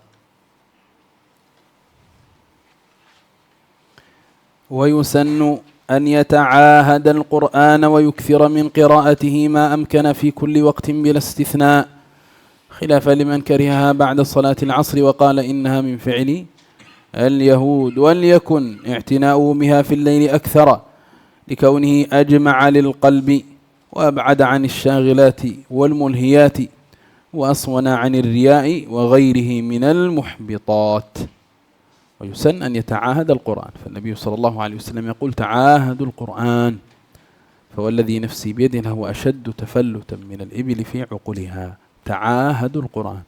ويسن أن يتعاهد القرآن ويكثر من قراءته ما أمكن في كل وقت بلا استثناء، خلافا لمن كرهها بعد صلاة العصر وقال إنها من فعل اليهود. وليكن اعتناؤه بها في الليل أكثر لكونه أجمع للقلب وأبعد عن الشاغلات والملهيات وأصون عن الرياء وغيره من المحبطات. ويسن أن يتعاهد القرآن، فالنبي صلى الله عليه وسلم يقول تعاهدوا القرآن فوالذي نفسي بيده لهو أشد تفلتا من الإبل في عقلها. تعاهدوا القرآن،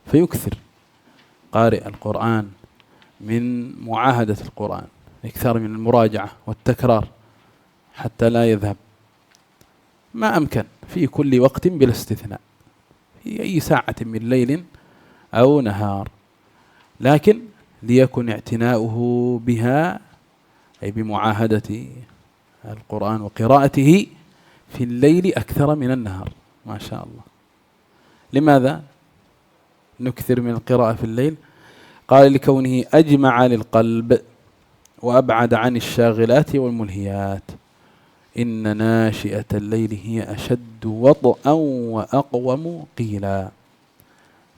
فيكثر قارئ القرآن من معاهدة القرآن، إكثار من المراجعة والتكرار حتى لا يذهب ما أمكن في كل وقت بلا استثناء، في أي ساعة من ليل أو نهار. لكن ليكن اعتناؤه بها أي بمعاهدة القرآن وقراءته في الليل أكثر من النهار. ما شاء الله. لماذا نكثر من القراءة في الليل؟ قال لكونه أجمع للقلب وأبعد عن الشاغلات والملهيات. إن ناشئة الليل هي أشد وطئا وأقوم قيلا.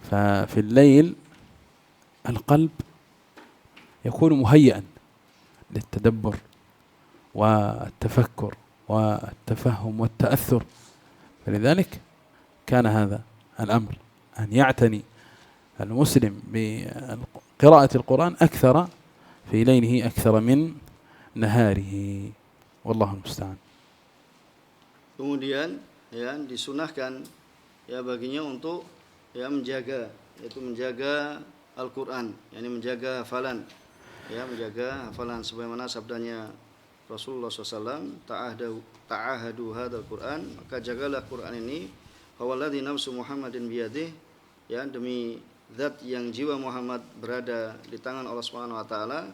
ففي الليل القلب يكون مهيئا للتدبر والتفكر والتفهم والتأثر. فلذلك كان هذا الأمر أن يعتني المسلم بقراءة القرآن أكثر في ليله أكثر من نهاره. والله المستعان. Kemudian ya disunahkan ya baginya untuk ya menjaga, yaitu menjaga Al-Qur'an, yakni menjaga hafalan. Ya, menjaga hafalan sebagaimana sabdanya Rasulullah SAW, ta'ahadu hadzal Qur'an, maka jagalah Qur'an ini, fawalladzi nafsu Muhammadin biyadihi, ya demi zat yang jiwa Muhammad berada di tangan Allah Subhanahu wa taala,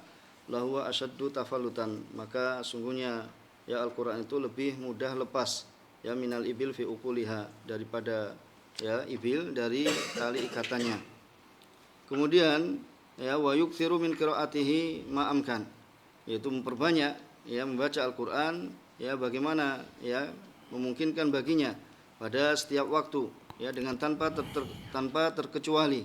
lahuwa asyaddu tafallutan, maka sungguhnya ya Al-Qur'an itu lebih mudah lepas ya minal ibil fi uquliha, daripada ya ibil dari tali ikatannya. Kemudian ya wa yukthiru min qiraatihi ma amkan, yaitu memperbanyak ya membaca Al-Qur'an ya bagaimana ya memungkinkan baginya pada setiap waktu ya dengan tanpa terkecuali,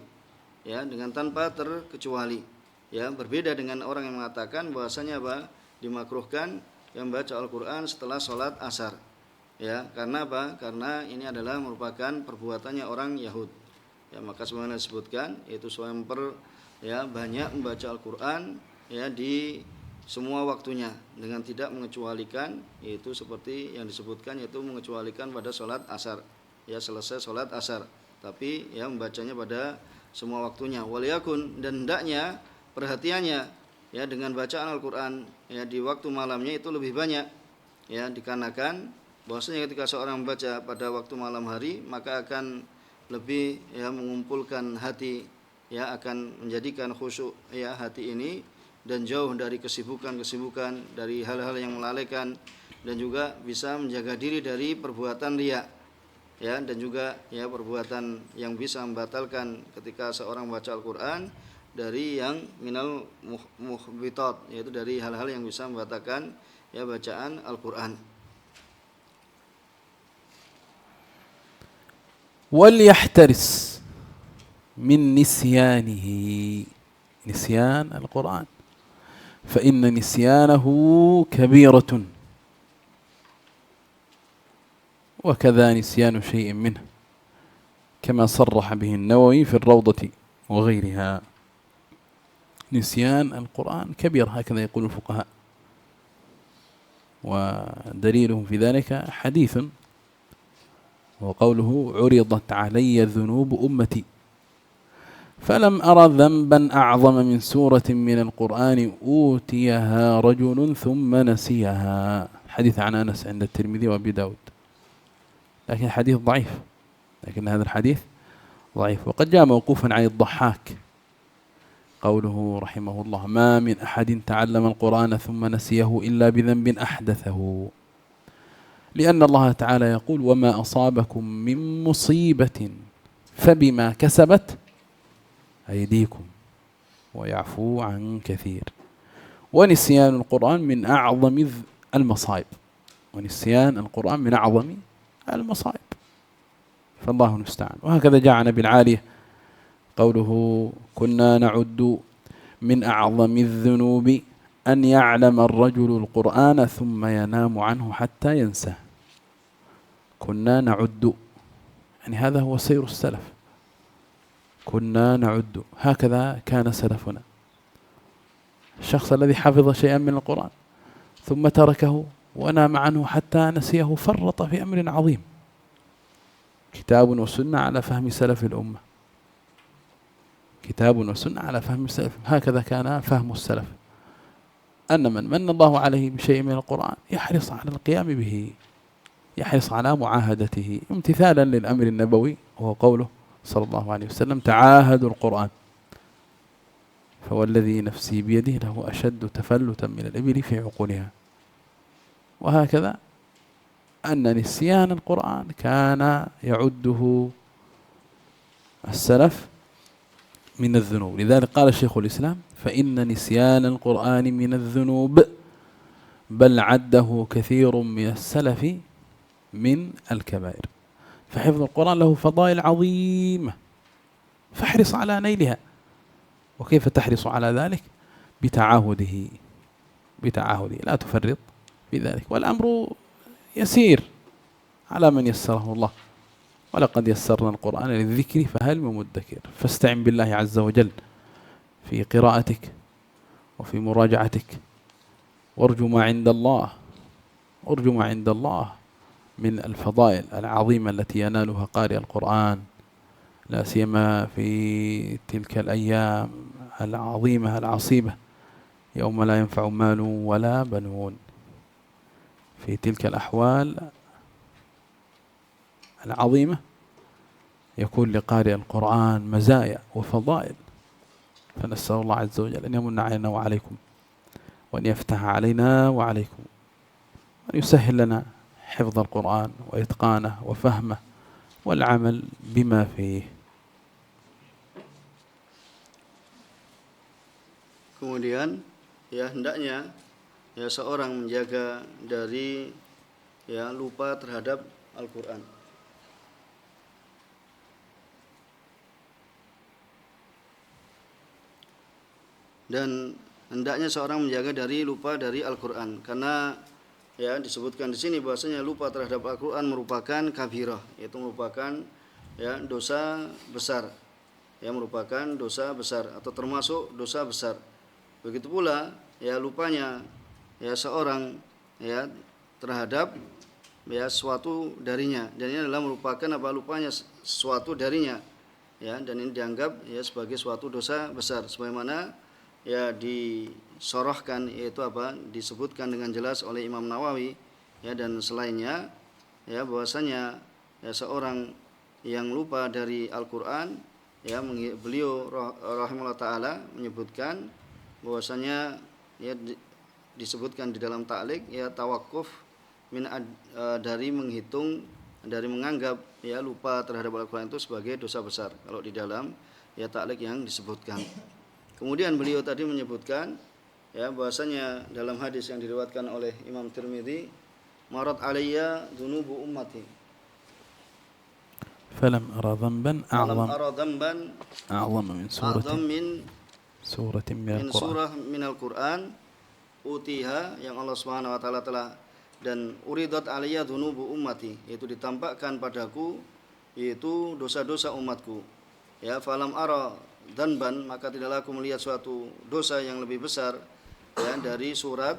ya dengan tanpa terkecuali. Ya berbeda dengan orang yang mengatakan bahwasanya apa? Dimakruhkan yang membaca Al-Qur'an setelah sholat asar. Ya, karena apa? Karena ini adalah merupakan perbuatannya orang Yahud. Ya, maka sebagaimana disebutkan yaitu ya banyak membaca Al-Qur'an ya di semua waktunya dengan tidak mengecualikan, yaitu seperti yang disebutkan yaitu mengecualikan pada sholat asar. Ya, selesai sholat asar, tapi ya membacanya pada semua waktunya. Waliyakun, dan hendaknya perhatiannya ya dengan bacaan Al-Qur'an ya di waktu malamnya itu lebih banyak. Ya, dikarenakan bahwasanya ketika seorang membaca pada waktu malam hari maka akan lebih ya mengumpulkan hati, ya akan menjadikan khusyuk ya hati ini dan jauh dari kesibukan-kesibukan, dari hal-hal yang melalaikan, dan juga bisa menjaga diri dari perbuatan riya. Ya, dan juga ya perbuatan yang bisa membatalkan ketika seorang membaca Al-Qur'an dari yang minal muhbitat, yaitu dari hal-hal yang bisa membatalkan ya bacaan Al-Qur'an. وليحترس من نسيانه، نسيان القرآن، فإن نسيانه كبيرة، وكذا نسيان شيء منه، كما صرح به النووي في الروضة وغيرها. نسيان القرآن كبير، هكذا يقول الفقهاء، ودليلهم في ذلك حديث وقوله عرضت علي ذنوب أمتي فلم أرى ذنبا أعظم من سورة من القرآن أوتيها رجل ثم نسيها. حديث عن أنس عند الترمذي وأبي داود، لكن حديث ضعيف، لكن هذا الحديث ضعيف. وقد جاء موقوفا عن الضحاك قوله رحمه الله ما من أحد تعلم القرآن ثم نسيه إلا بذنب أحدثه، لأن الله تعالى يقول وما أصابكم من مصيبة فبما كسبت أيديكم ويعفو عن كثير. ونسيان القرآن من أعظم المصائب، ونسيان القرآن من أعظم المصائب، فالله المستعان. وهكذا جاء عن أبي العالية قوله كنا نعد من أعظم الذنوب أن يعلم الرجل القرآن ثم ينام عنه حتى ينساه. كنا نعد، يعني هذا هو سير السلف، كنا نعد، هكذا كان سلفنا. الشخص الذي حفظ شيئا من القرآن ثم تركه ونام عنه حتى نسيه فرط في أمر عظيم. كتاب وسنة على فهم سلف الأمة، كتاب وسنة على فهم السلف، هكذا كان فهم السلف، أن من الله عليه بشيء من القرآن يحرص على القيام به، يحرص على معاهدته امتثالا للأمر النبوي، وهو قوله صلى الله عليه وسلم تعاهدوا القرآن فوالذي نفسي بيده له أشد تفلتا من الإبل في عقولها. وهكذا أن نسيان القرآن كان يعده السلف من الذنوب. لذلك قال شيخ الإسلام: فإن نسيان القرآن من الذنوب، بل عده كثير من السلف من الكبائر. فحفظ القرآن له فضائل عظيمة، فاحرص على نيلها. وكيف تحرص على ذلك؟ بتعاهده، لا تفرط في ذلك. والأمر يسير على من يسره الله، ولقد يسرنا القرآن للذكر فهل من مدكر. فاستعن بالله عز وجل في قراءتك وفي مراجعتك، وارجو ما عند الله من الفضائل العظيمة التي ينالها قارئ القرآن، لا سيما في تلك الأيام العظيمة العصيبة، يوم لا ينفع مال ولا بنون. في تلك الأحوال العظيمة يكون لقارئ القرآن مزايا وفضائل. فنسأل الله عز وجل أن يمن علينا وعليكم، وأن يفتح علينا وعليكم، وأن يسهل لنا حفظ القرآن وإتقانه وفهمه والعمل بما فيه. Kemudian hendaknya seorang menjaga dari lupa terhadap Al-Quran. Dan hendaknya seorang menjaga dari lupa dari Al-Quran, karena disebutkan di sini bahwasanya lupa terhadap Al-Quran merupakan kabirah, yaitu merupakan dosa besar, merupakan dosa besar atau termasuk dosa besar. Begitu pula lupanya seorang terhadap sesuatu darinya, dan ini adalah merupakan lupanya sesuatu darinya, dan ini dianggap sebagai suatu dosa besar, sebagaimana disorohkan, yaitu disebutkan dengan jelas oleh Imam Nawawi dan selainnya, bahwasanya seorang yang lupa dari Al-Quran, beliau rahimahullah taala menyebutkan bahwasanya disebutkan di dalam ta'liq tawakuf dari menghitung, dari menganggap lupa terhadap Al-Quran itu sebagai dosa besar, kalau di dalam ta'liq yang disebutkan. Kemudian beliau tadi menyebutkan bahwasanya dalam hadis yang diriwayatkan oleh Imam Tirmidzi, marat alayya dzunubu ummati falam ara dhanban a'zam min suratin min al-Qur'an utiha, yang Allah Subhanahu wa taala telah, dan uridat alayya dzunubu ummati, yaitu ditampakkan padaku yaitu dosa-dosa umatku. Falam ara dzanban, maka tidaklah aku melihat suatu dosa yang lebih besar dari surat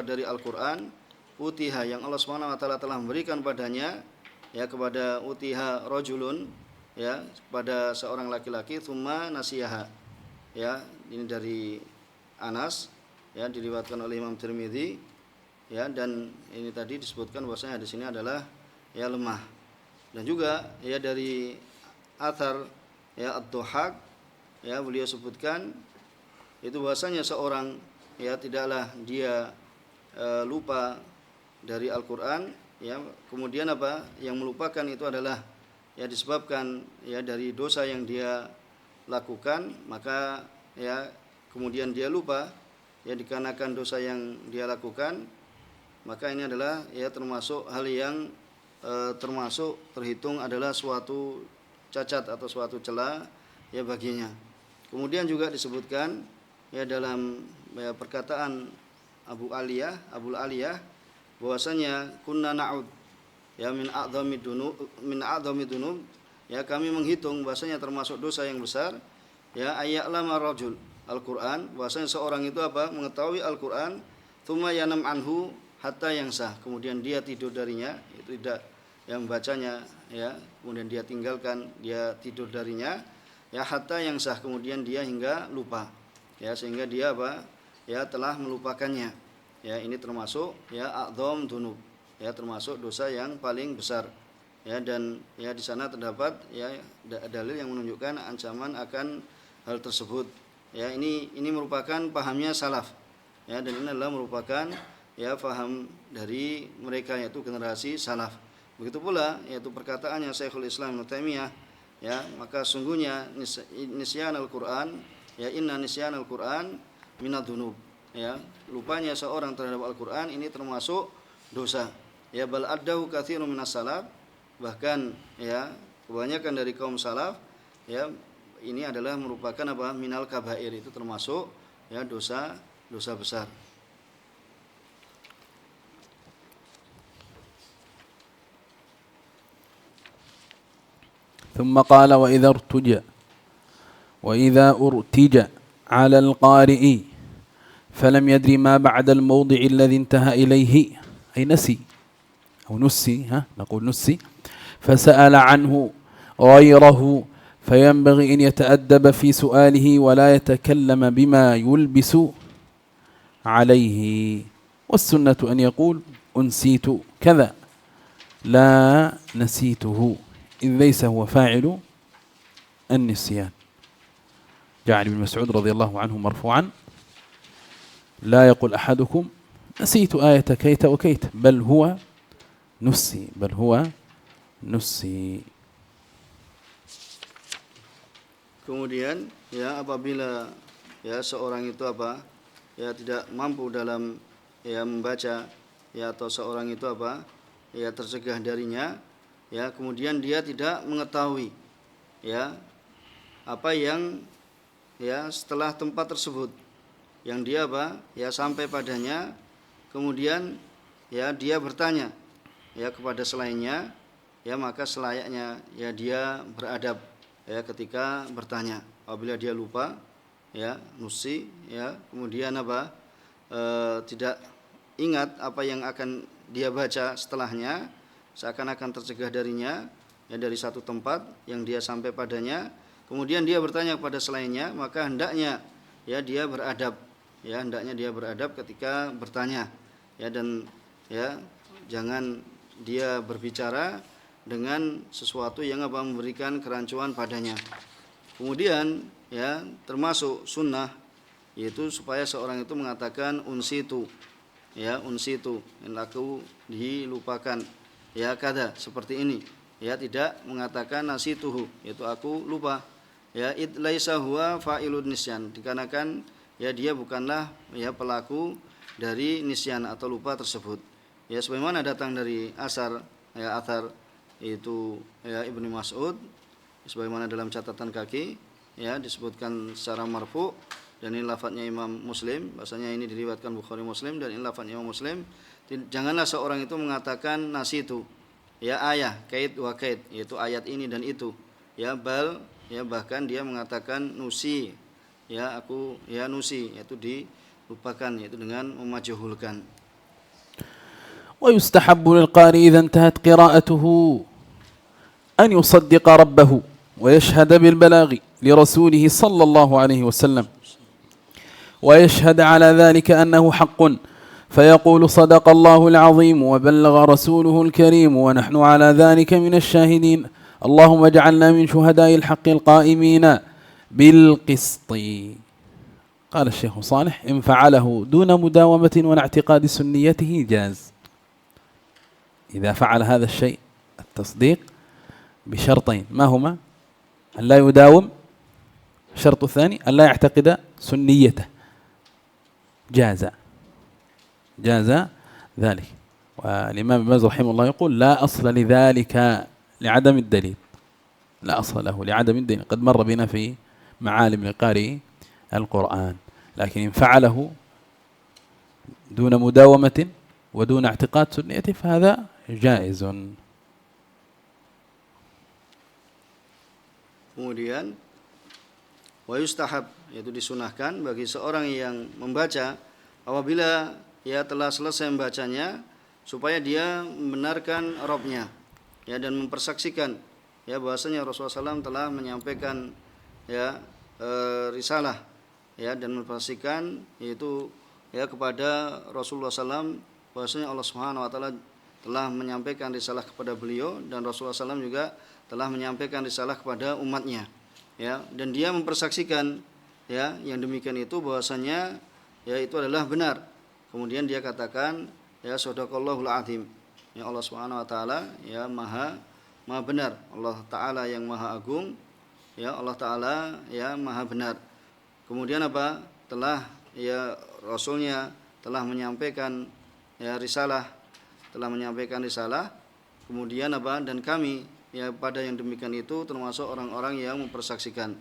dari Al-Qur'an utiha, yang Allah Subhanahu wa taala telah memberikan padanya kepada utiha rajulun, pada seorang laki-laki, tsumma nasiyaha. Ini dari Anas, diriwayatkan oleh Imam Tirmidzi, dan ini tadi disebutkan bahwasanya di sini adalah lemah. Dan juga dari athar ad-Dhahhak, beliau sebutkan itu bahwasanya seorang tidaklah dia lupa dari Al-Quran, kemudian yang melupakan itu adalah disebabkan dari dosa yang dia lakukan, maka kemudian dia lupa dikarenakan dosa yang dia lakukan, maka ini adalah termasuk hal yang termasuk terhitung adalah suatu cacat atau suatu celah baginya. Kemudian juga disebutkan dalam perkataan Abul Aliyah bahwasanya kunna na'ud min a'dzami dunub, kami menghitung bahwasanya termasuk dosa yang besar ayya'lama rajul Al-Quran, bahwasanya seorang itu mengetahui Al-Quran, tsumma yanam anhu hatta yansah, kemudian dia tidur darinya, itu tidak membacanya, kemudian dia tinggalkan, dia tidur darinya, hatta yansah, kemudian dia hingga lupa, sehingga dia telah melupakannya. Ini termasuk a'dzam dunub, termasuk dosa yang paling besar. Dan di sana terdapat dalil yang menunjukkan ancaman akan hal tersebut, ya ini merupakan pahamnya salaf, ya, dan ini adalah merupakan ya paham dari mereka yaitu generasi salaf. Begitu pula yaitu perkataannya Syekhul Islam Ibnu Taimiyah, ya, maka sungguhnya nisyan Al-Qur'an, ya, inna nisyan Al-Qur'an minadz-dzunub, ya, lupanya seorang terhadap Al-Qur'an ini termasuk dosa. Ya, bal addahu katsirun minas salaf, bahkan ya kebanyakan dari kaum salaf, ya, ini adalah merupakan apa? Minal kabair, itu termasuk ya dosa besar. ثم قال وإذا ارتجى على القارئ فلم يدري ما بعد الموضع الذي انتهى إليه، أي نسي أو نسي، نقول نسي، فسأل عنه غيره، فينبغي أن يتأدب في سؤاله ولا يتكلم بما يلبس عليه، والسنة أن يقول أنسيت كذا لا نسيته، إذ ليس هو فاعل النسيان. جاء عن ابن مسعود رضي الله عنه مرفوعا: لا يقول أحدكم نسيت آية كيت وكيت، بل هو نسي. Kemudian ya apabila ya seorang itu apa? Ya tidak mampu dalam ya membaca, ya, atau seorang itu apa? Ya tercegah darinya, ya, kemudian dia tidak mengetahui ya apa yang ya setelah tempat tersebut yang dia apa? Ya sampai padanya, kemudian ya dia bertanya ya kepada selainnya, ya, maka selayaknya ya dia beradab ya ketika bertanya. Apabila dia lupa, ya, nusi, ya, kemudian apa? Tidak ingat apa yang akan dia baca setelahnya, seakan-akan tercegah darinya ya dari satu tempat yang dia sampai padanya, kemudian dia bertanya kepada selainnya, maka hendaknya ya dia beradab, ya, hendaknya dia beradab ketika bertanya, ya, dan ya jangan dia berbicara dengan sesuatu yang apa? Memberikan kerancuan padanya. Kemudian ya termasuk sunnah yaitu supaya seorang itu mengatakan unsitu, ya, unsitu, yang aku dilupakan, ya, kada, seperti ini, ya, tidak mengatakan nasituhu, yaitu aku lupa, ya, id laisa huwa fa'ilun nisyan, dikarenakan ya dia bukanlah ya pelaku dari nisyan atau lupa tersebut. Ya, sebagaimana datang dari athar itu ya Ibnu Mas'ud, sebagaimana dalam catatan kaki ya disebutkan secara marfu, dan ini lafadznya Imam Muslim, bahasanya ini diriwayatkan Bukhari Muslim dan ini lafadznya Imam Muslim. Janganlah seorang itu mengatakan nasitu, ya, ayah kait wa kait, yaitu ayat ini dan itu, ya, bal, ya, bahkan dia mengatakan nusi, ya, aku ya nusi, yaitu dilupakan, yaitu dengan memajhulkan. ويستحب للقارئ إذا انتهت قراءته أن يصدق ربه ويشهد بالبلاغ لرسوله صلى الله عليه وسلم، ويشهد على ذلك أنه حق، فيقول صدق الله العظيم وبلغ رسوله الكريم ونحن على ذلك من الشاهدين، اللهم اجعلنا من شهداء الحق القائمين بالقسط. قال الشيخ صالح: إن فعله دون مداومة ولا اعتقاد سنيته جاز. إذا فعل هذا الشيء التصديق بشرطين، ما هما؟ أن لا يداوم، الشرط الثاني أن لا يعتقد سنيته، جاز ذلك. والإمام ابن باز رحمه الله يقول: لا أصل لذلك لعدم الدليل، لا أصل له لعدم الدليل، قد مر بنا في معالم لقارئ القرآن، لكن إن فعله دون مداومة ودون اعتقاد سنيته فهذا جائز. Kemudian wa yustahab, yaitu disunahkan bagi seorang yang membaca apabila ya telah selesai membacanya, supaya dia membenarkan Rabbnya, ya, dan mempersaksikan ya bahwasanya Rasulullah SAW telah menyampaikan ya risalah, ya, dan mempersaksikan yaitu ya kepada Rasulullah SAW bahwasanya Allah Subhanahu wa taala telah menyampaikan risalah kepada beliau, dan Rasulullah SAW juga telah menyampaikan risalah kepada umatnya, ya, dan dia mempersaksikan ya yang demikian itu bahwasanya ya itu adalah benar. Kemudian dia katakan ya shadaqallahul azim. Ya Allah Subhanahu wa taala ya maha benar. Allah taala yang maha agung, ya Allah taala ya maha benar. Kemudian apa? Telah ya rasulnya telah menyampaikan ya risalah, kemudian apa? Dan kami ya pada yang demikian itu termasuk orang-orang yang mempersaksikan.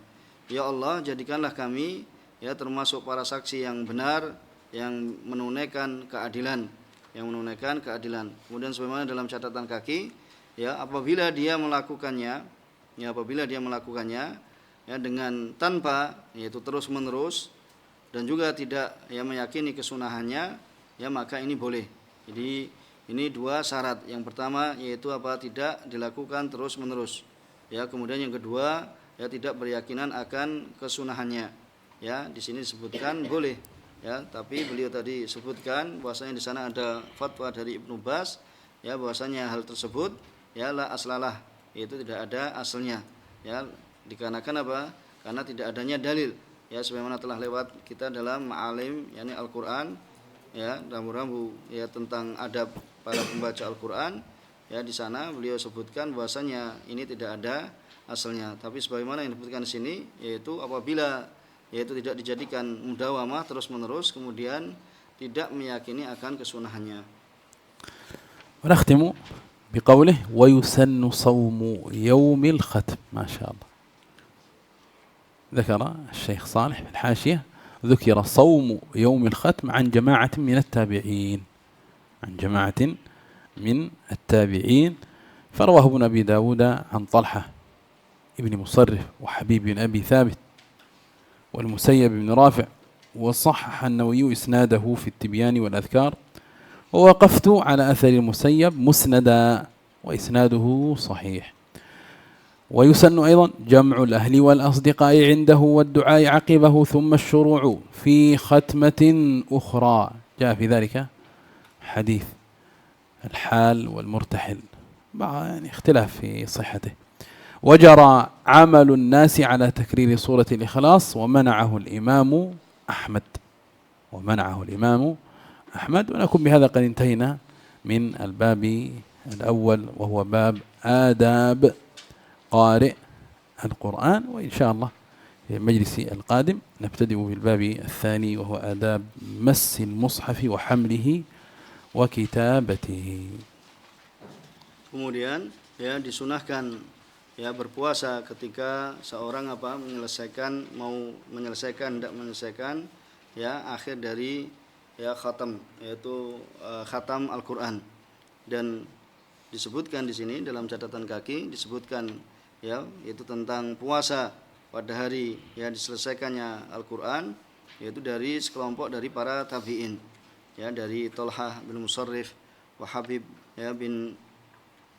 Ya Allah, jadikanlah kami ya termasuk para saksi yang benar, yang menunaikan keadilan, Kemudian sebagaimana dalam catatan kaki, ya apabila dia melakukannya ya dengan tanpa yaitu terus menerus dan juga tidak ya meyakini kesunahannya, ya maka ini boleh. Jadi ini dua syarat. Yang pertama yaitu apa? Tidak dilakukan terus menerus. Ya, kemudian yang kedua ya tidak berkeyakinan akan kesunahannya. Ya, di sini disebutkan boleh. Ya, tapi beliau tadi sebutkan bahwasanya di sana ada fatwa dari Ibnu Baz ya bahwasanya hal tersebut ya la aslalah, yaitu tidak ada asalnya. Ya, dikarenakan apa? Karena tidak adanya dalil. Ya, sebagaimana telah lewat kita dalam ma'alim yakni Al-Qur'an ya, rambu-rambu ya tentang adab para pembaca Al-Qur'an. Ya, di sana beliau sebutkan bahwasanya ini tidak ada asalnya. Tapi sebagaimana yang disebutkan di sini yaitu apabila yaitu tidak dijadikan mudawamah terus-menerus, kemudian tidak meyakini akan kesunahannya. ونختم بقوله ويسن صوم يوم الختم. ما شاء الله. ذكر الشيخ صالح في الحاشية ذكر صوم يوم الختم عن جماعة من التابعين فرواه ابن أبي داود عن طلحة ابن مصرف وحبيب بن أبي ثابت والمسيب بن رافع، وصحح النووي إسناده في التبيان والأذكار، ووقفت على أثر المسيب مسندا وإسناده صحيح. ويسن أيضا جمع الأهل والأصدقاء عنده والدعاء عقبه ثم الشروع في ختمة أخرى. جاء في ذلك حديث الحال والمرتحل يعني اختلاف في صحته. وجرى عمل الناس على تكرير سورة الإخلاص ومنعه الإمام أحمد. ونكون بهذا قد انتهينا من الباب الأول وهو باب آداب قارئ القرآن، وإن شاء الله في المجلس القادم نبتدئ بالباب الثاني وهو آداب مس المصحف وحمله وكتابته. Kemudian ya disunahkan ya berpuasa ketika seorang mau menyelesaikan ya akhir dari ya khatam, yaitu khatam Al-Qur'an. Dan disebutkan di sini dalam catatan kaki disebutkan ya itu tentang puasa pada hari ya diselesaikannya Al-Qur'an, yaitu dari sekelompok dari para tabi'in ya, dari Thalhah bin Musarrif wa Habib ya bin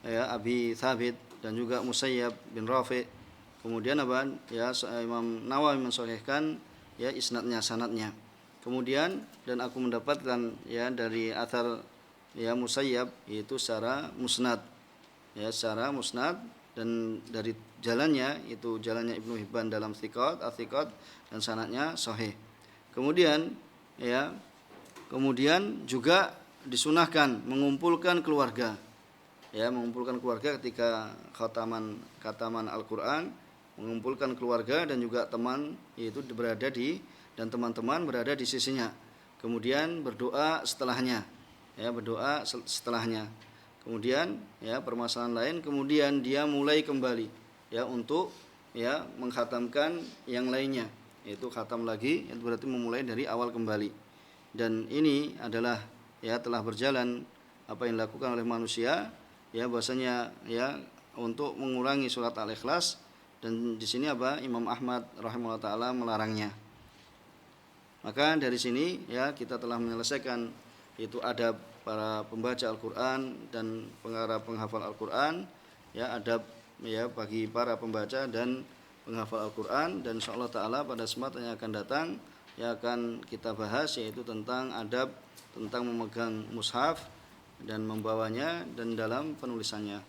ya Abi Thabit dan juga Musayyab bin Rafi'. Kemudian apa ya Imam Nawawi mensahihkan ya isnadnya, sanadnya. Kemudian dan aku mendapatkan ya dari athar ya Musayyab yaitu secara musnad dan dari jalannya itu jalannya Ibnu Hibban dalam Thiqat dan sanadnya sahih. Kemudian juga disunahkan mengumpulkan keluarga ketika khataman Al-Qur'an, mengumpulkan keluarga dan juga teman yaitu teman-teman berada di sisinya. Kemudian berdoa setelahnya. Kemudian ya permasalahan lain, kemudian dia mulai kembali ya untuk ya mengkhatamkan yang lainnya, yaitu khatam lagi, itu berarti memulai dari awal kembali. Dan ini adalah ya telah berjalan apa yang dilakukan oleh manusia ya bahwasanya ya untuk mengurangi surat Al-Ikhlas, dan di sini apa Imam Ahmad rahimahullah taala melarangnya. Maka dari sini ya kita telah menyelesaikan itu adab para pembaca Al-Qur'an dan penghafal Al-Qur'an, ya adab ya bagi para pembaca dan penghafal Al-Qur'an. Dan insyaallah taala pada kesempatan yang akan datang ya akan kita bahas yaitu tentang adab tentang memegang mushaf dan membawanya dan dalam penulisannya.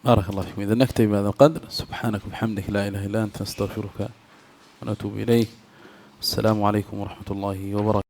بارك الله فيكم. إذا نكتفي بهذا القدر. سبحانك وبحمدك لا إله إلا أنت نستغفرك ونتوب إليه. السلام عليكم ورحمة الله وبركاته.